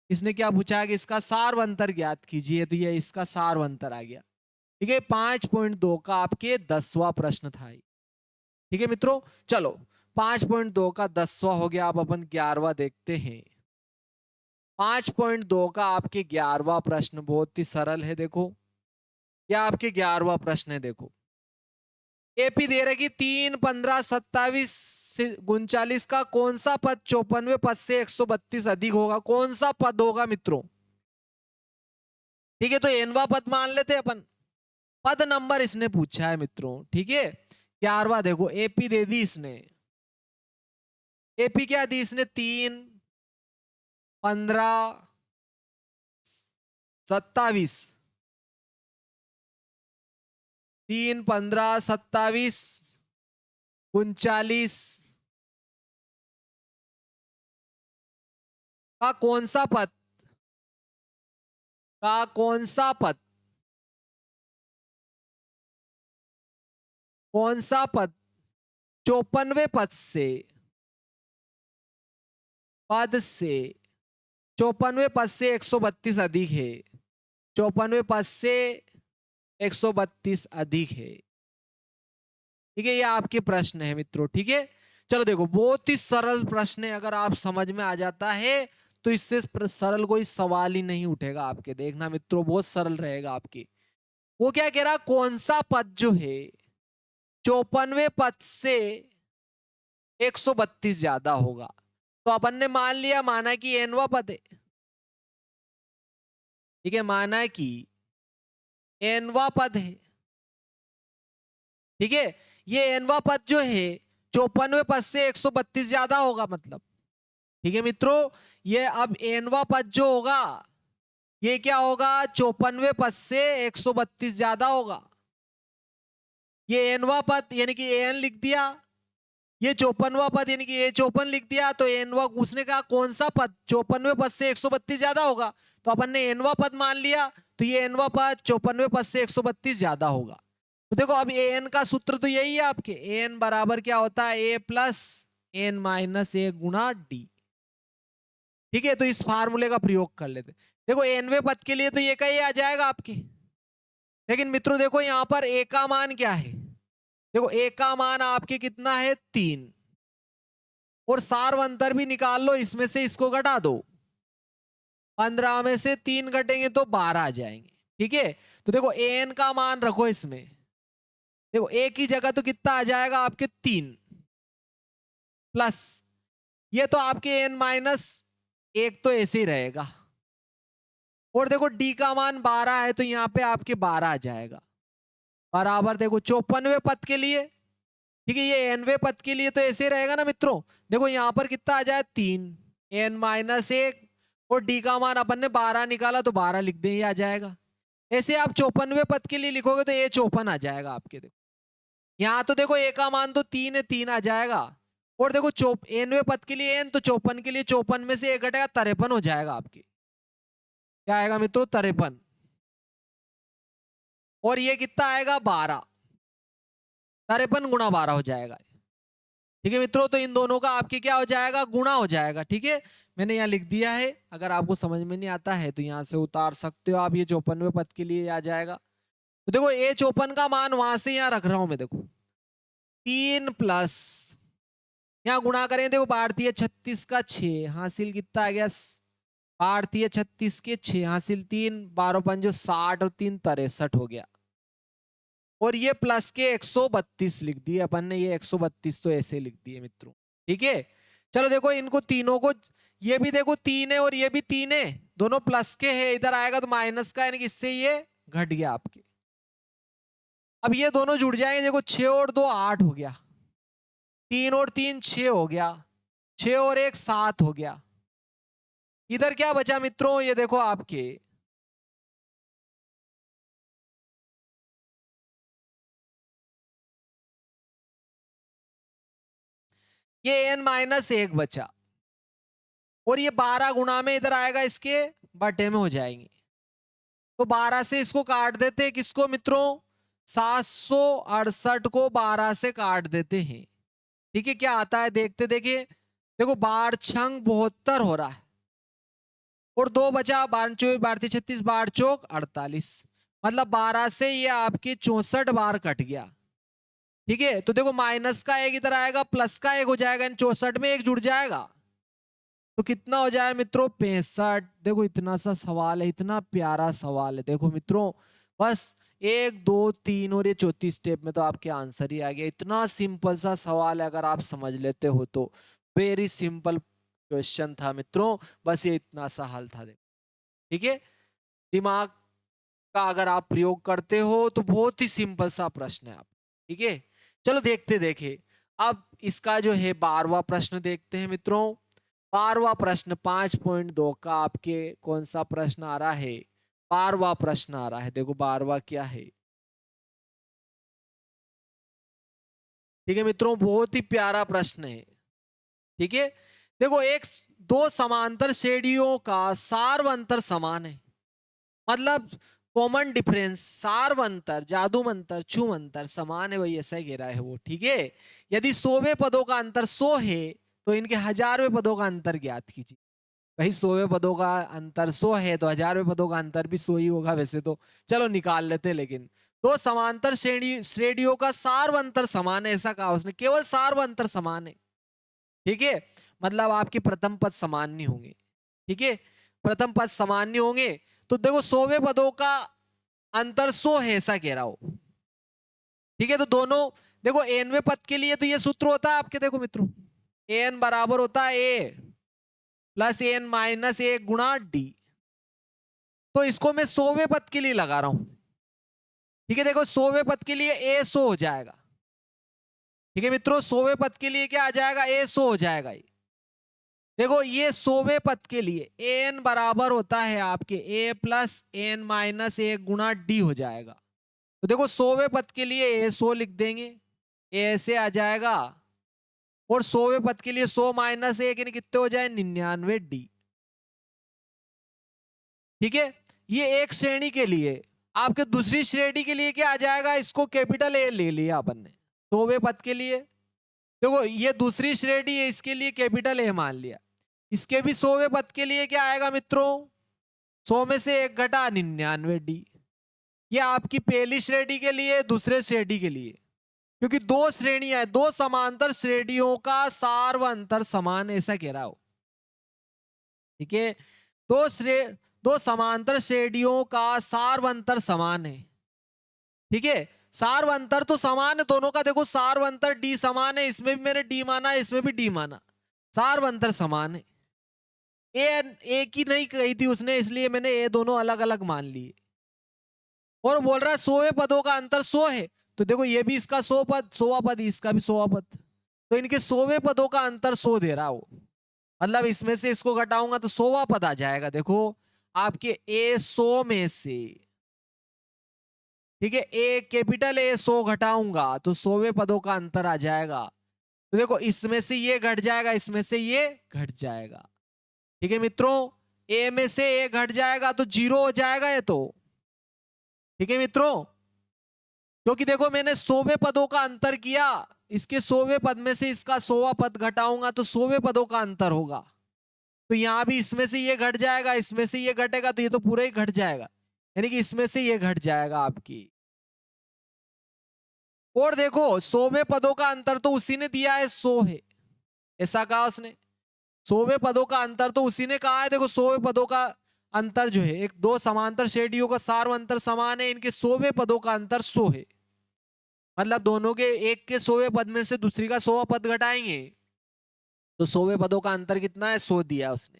इसने क्या पूछा है कि इसका सारवंतर ज्ञात कीजिए, तो ये इसका सारवंतर आ गया। ठीक है, 5.2 का आपके 10वां प्रश्न था। ठीक है मित्रों, चलो 5.2 का 10वां हो गया। अब अपन 11वां देखते हैं। 5.2 का आपके 11वां प्रश्न बहुत ही सरल है। देखो क्या आपके 11वां प्रश्न है, देखो एपी दे रही 3, 15, 27, 39 का कौन सा पद 54वें पद से 132 अधिक होगा? कौन सा पद होगा मित्रों? ठीक है, तो एनवा पद मान लेते अपन। पद नंबर इसने पूछा है मित्रों, ठीक है। 11वां देखो, एपी दे दी इसने। एपी क्या दी इसने? 3, 15, 27। 3, 15, 27, 39 का कौन सा पद? का कौन सा पद? कौन सा पद 54वें पद से 54वें पद से 132 अधिक है। 54वें पद से 132 अधिक है। ठीक है, ये आपके प्रश्न है मित्रों। ठीक है, चलो देखो, बहुत ही सरल प्रश्न है। अगर आप समझ में आ जाता है तो इससे सरल कोई सवाल ही नहीं उठेगा आपके। देखना मित्रों, बहुत सरल रहेगा आपके। वो क्या कह रहा, कौन सा पद जो है 54वें पद से 132 ज्यादा होगा? तो अपन ने मान लिया, माना कि एनवा पद है। ठीक है, माना कि एनवा पद है। ठीक है, ये एनवा पद जो है 54वें पद से 132 ज्यादा होगा मतलब। ठीक है मित्रों, ये अब एनवा पद जो होगा ये क्या होगा? 54वें पद से 132 ज्यादा होगा। ये एनवा पद यानी कि एन लिख दिया, ये 54वां पद यानी कि ए 54 लिख दिया। तो एनवा, उसने कहा कौन सा पद 54वें पद से 132 ज्यादा होगा, तो अपन ने एनवा पद मान लिया। तो ये एनवा पद 54वें पद से 132 ज्यादा होगा। तो देखो, अब एन का सूत्र तो यही है आपके, एन बराबर क्या होता है? ए प्लस एन माइनस ए गुणा डी। ठीक है, तो इस फार्मूले का प्रयोग कर लेते। देखो, एनवे पद के लिए तो ये का ये आ जाएगा आपके। लेकिन मित्रों देखो, यहां पर ए का मान क्या है? देखो, ए का मान आपके कितना है? 3। और सार्व अंतर भी निकाल लो, इसमें से इसको घटा दो। 15 में से 3 घटेंगे तो 12 आ जाएंगे। ठीक है, तो देखो एन का मान रखो इसमें। देखो, ए की जगह तो कितना आ जाएगा आपके? 3 प्लस ये तो आपके एन माइनस 1 तो ऐसे ही रहेगा। और देखो डी का मान 12 है, तो यहां पे आपके 12 आ जाएगा। बराबर देखो 54वें पद के लिए। ठीक है, ये एनवे पद के लिए तो ऐसे रहेगा ना मित्रों। देखो यहां पर कितना आ जाए? 3 एन माइनस 1। और डी का मान अपन ने 12 निकाला तो 12 लिख दें, ये आ जाएगा। ऐसे आप 54वें पद के लिए लिखोगे तो ये 54 आ जाएगा आपके। देखो यहाँ तो देखो ए का मान तो 3 है, 3 आ जाएगा। और देखो एनवे पद के लिए एन, तो 54 के लिए 54 में से 1 घटेगा, 53 हो जाएगा आपके। क्या आएगा मित्रों? 53। और ये कितना आएगा? 12। 53 गुणा 12 हो जाएगा। ठीक है मित्रों, तो इन दोनों का आपके क्या हो जाएगा? गुणा हो जाएगा। ठीक है, मैंने यहाँ लिख दिया है। अगर आपको समझ में नहीं आता है तो यहाँ से उतार सकते हो आप। ये 54वें पद के लिए आ जाएगा। तो देखो, ए 54 का मान वहां से यहाँ रख रहा हूं मैं। देखो 3 प्लस यहाँ गुणा करें, देखो भारतीय 36 का 6 हासिल कितना आ गया? भारतीय 36 के 6 हासिल 3, 12 पंजो 60 और 3 63 हो गया। और ये प्लस के 132 लिख दिए अपन ने। ये 132 तो ऐसे लिख दिए मित्रों। ठीक है, चलो देखो इनको तीनों को, ये भी देखो 3 है और ये भी 3 है, दोनों प्लस के है। इधर आएगा तो माइनस का, यानी कि इससे ये घट गया आपके। अब ये दोनों जुड़ जाएंगे। देखो 6 और 2 8 हो गया, 3 और 3 6 हो गया, 6 और 1 7 हो गया। इधर क्या बचा मित्रों? ये देखो आपके ये n माइनस 1 बचा। और ये 12 गुणा में इधर आएगा, इसके बटे में हो जाएंगे। तो 12 से इसको काट देते हैं। किसको मित्रों? 768 को 12 से काट देते हैं। ठीक है, क्या आता है देखते देखिए। देखो 12 छंग 72 हो रहा है। और 2 बचा, 12 24 12 36 12 चौक 48। मतलब 12 से ये आपकी 64 बार कट गया। ठीक है, तो देखो माइनस का 1 इधर आएगा, प्लस का 1 हो जाएगा, 64 में 1 जुड़ जाएगा। तो कितना हो जाए मित्रों? 65। देखो इतना सा सवाल है, इतना प्यारा सवाल है। देखो मित्रों, बस 1 2 3 और ये चौथी स्टेप में तो आपके आंसर ही आ गया। इतना सिंपल सा सवाल है, अगर आप समझ लेते हो तो। वेरी सिंपल क्वेश्चन था मित्रों, बस ये इतना सा हल था। ठीक है, दिमाग का अगर आप प्रयोग करते हो तो बहुत ही सिंपल सा प्रश्न है आप, ठीक है। चलो देखते देखे, अब इसका जो है 12वां प्रश्न देखते हैं मित्रों। 12वां प्रश्न 5.2 का आपके कौन सा प्रश्न आ रहा है? 12वां प्रश्न आ रहा है, देखो 12वां क्या है। ठीक है मित्रों, बहुत ही प्यारा प्रश्न है, ठीक है। देखो दो समांतर श्रेणियों का सार्वंतर समान है, मतलब कॉमन डिफरेंस, सार्वंतर, जादूमंतर, छुमंतर समान है, वही ऐसा ही कह रहा है वो, ठीक है। यदि 100वें पदों का अंतर 100 है तो इनके 1000वें पदों का अंतर ज्ञात कीजिए। भाई 100वें पदों का अंतर 100 है तो 1000वें पदों का अंतर भी 100 ही होगा वैसे तो, चलो निकाल लेते हैं। लेकिन दो समांतर श्रेणियों का सार्वंतर समान है, ऐसा कहा उसने, केवल सार्वंतर समान है, ठीक है। मतलब आपके प्रथम पद समान नहीं होंगे, ठीक है, प्रथम पद समान नहीं होंगे। तो देखो 100वें पदों का अंतर 100 है ऐसा कह रहा हो, ठीक है। तो दोनों देखो nवें पद के लिए तो ये सूत्र होता है आपके, देखो मित्रों, n बराबर होता है a प्लस n माइनस ए गुणा डी। तो इसको मैं 100वें पद के लिए लगा रहा हूं, ठीक है। देखो 100वें पद के लिए a 100 हो जाएगा, ठीक है मित्रों। 100वें पद के लिए क्या आ जाएगा? a 100 हो जाएगा। देखो ये 100वें पद के लिए an बराबर होता है आपके a प्लस n माइनस ए गुणा डी हो जाएगा। तो देखो 100वें पद के लिए a 100 लिख देंगे, a ऐसे आ जाएगा, और 100वें पद के लिए 100 माइनस एक यानी कितने हो जाए? 99 डी, ठीक है। ये एक श्रेणी के लिए। आपके दूसरी श्रेणी के लिए क्या आ जाएगा? इसको कैपिटल ए ले लिया अपन ने 100वें पद के लिए। देखो ये दूसरी श्रेणी है, इसके लिए कैपिटल ए मान लिया। इसके भी 100वें पद के लिए क्या आएगा मित्रों? 100 में से एक घटा 99 डी। ये आपकी पहली श्रेणी के लिए, दूसरे श्रेणी के लिए, क्योंकि दो श्रेणियां है, दो समांतर श्रेणियों का सार्वंतर समान है, ऐसा कह रहा हो, ठीक है। दो समांतर श्रेणियों का सार्वंतर समान है, ठीक है। सार्वंतर तो समान है दोनों का, देखो सार्वंतर डी समान है, इसमें भी मैंने डी माना, इसमें भी डी माना, सार्वंतर समान है। ए एक ही नहीं कही थी उसने, इसलिए मैंने ए दोनों अलग अलग मान लिए। और बोल रहा है 100वें पदों का अंतर 100 है, तो देखो ये भी इसका 100 पद, 100वां पद, इसका भी 100वां पद, तो इनके 100वें पदों का अंतर 100 दे रहा हो, मतलब इसमें से इसको घटाऊंगा तो 100वां पद आ जाएगा। देखो आपके ए 100 में से, ठीक है, ए कैपिटल ए 100 घटाऊंगा तो 100वें पदों का अंतर आ जाएगा। तो देखो इसमें से ये घट जाएगा, इसमें से ये घट जाएगा, ठीक है मित्रों। ए में से ए घट जाएगा तो 0 हो जाएगा ये तो, ठीक है मित्रों। क्योंकि देखो मैंने 100वें पदों का अंतर किया, इसके 100वें पद में से इसका 100वां पद घटाऊंगा तो 100वें पदों का अंतर होगा। तो यहां भी इसमें से ये घट जाएगा, इसमें से ये घटेगा, तो ये तो पूरा ही घट जाएगा, यानी कि इसमें से ये घट जाएगा आपकी। और देखो 100वें पदों का अंतर तो उसी ने दिया है, 100 है, ऐसा कहा उसने। 100वें पदों का अंतर तो उसी ने कहा है, देखो 100वें पदों का अंतर जो है, एक दो समांतर श्रेणियों का सार्वंतर समान है, इनके 100वें पदों का अंतर 100 है, मतलब दोनों के एक के 100वें पद में से दूसरी का 100वां पद घटाएंगे तो 100वें पदों का अंतर कितना है? 100 दिया उसने।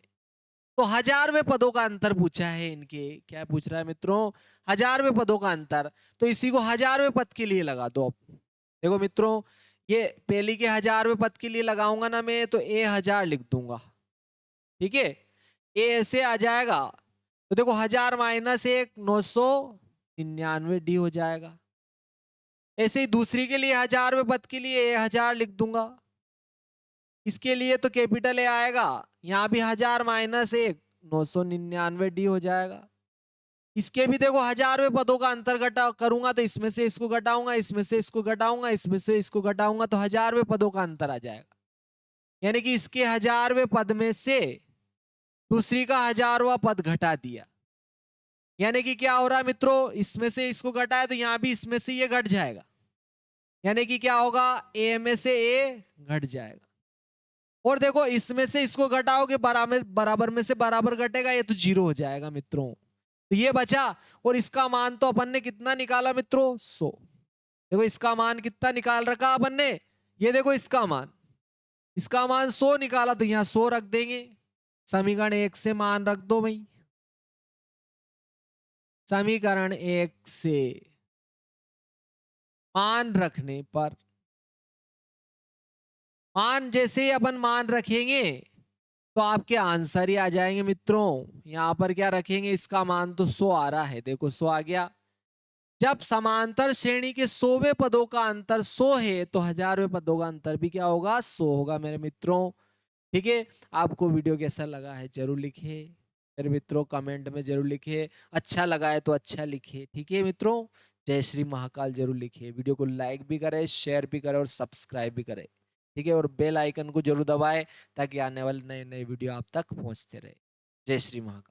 तो 1000वें पदों का अंतर पूछा है इनके, क्या पूछ रहा है मित्रों? 1000वें पदों का अंतर, तो इसी को 1000वें पद के लिए लगा दो। देखो मित्रों, ये पहली के 1000वें पद के लिए लगाऊंगा ना मैं, तो ए 1000 लिख दूंगा, ठीक है। ए ऐसे आ जाएगा, तो देखो 1000 माइनस 1 999 डी हो जाएगा। ऐसे ही दूसरी के लिए 1000वें पद के लिए ए 1000 लिख दूंगा, इसके लिए तो कैपिटल ए आएगा, यहां भी 1000 माइनस 1 999 डी हो जाएगा। इसके भी देखो 1000वें पदों का अंतर घटा करूंगा तो इसमें से इसको घटाऊंगा, इसमें से इसको घटाऊंगा, इसमें से इसको घटाऊंगा, तो 1000वें पदों का अंतर आ जाएगा, यानी कि इसके 1000वें पद में से दूसरी का 1000वां पद घटा दिया, यानी कि क्या हो रहा है मित्रों? इसमें से इसको घटाया तो यहां भी इसमें से ये घट जाएगा, यानी कि क्या होगा? ए में से ए घट जाएगा। और देखो इसमें से इसको घटाओगे, बराबर में से बराबर घटेगा, ये तो 0 हो जाएगा मित्रों, तो ये बचा। और इसका मान तो अपन ने कितना निकाला मित्रों? 100। देखो इसका मान कितना निकाल रखा अपन ने, ये देखो इसका मान 100 निकाला, तो यहां 100 रख देंगे, समीकरण 1 से मान रख दो भाई, समीकरण 1 से मान रखने पर, मान जैसे ही अपन मान रखेंगे तो आपके आंसर ही आ जाएंगे मित्रों। यहां पर क्या रखेंगे, इसका मान तो 100 आ रहा है, देखो 100 आ गया। जब समांतर श्रेणी के 100वें पदों का अंतर 100 है तो 1000वें पदों का अंतर भी क्या होगा, 100 होगा मेरे मित्रों। ठीक है, आपको वीडियो कैसा लगा है जरूर लिखिए मेरे मित्रों, कमेंट में जरूर लिखिए। अच्छा लगा है तो अच्छा लिखिए, ठीक है मित्रों। जय श्री महाकाल जरूर लिखिए, वीडियो को लाइक भी करें, शेयर भी करें और सब्सक्राइब भी करें। ठीक है, और बेल आइकन को जरूर दबाएं ताकि आने वाले नए नए वीडियो आप तक पहुंचते रहे। जय श्री महाकाल।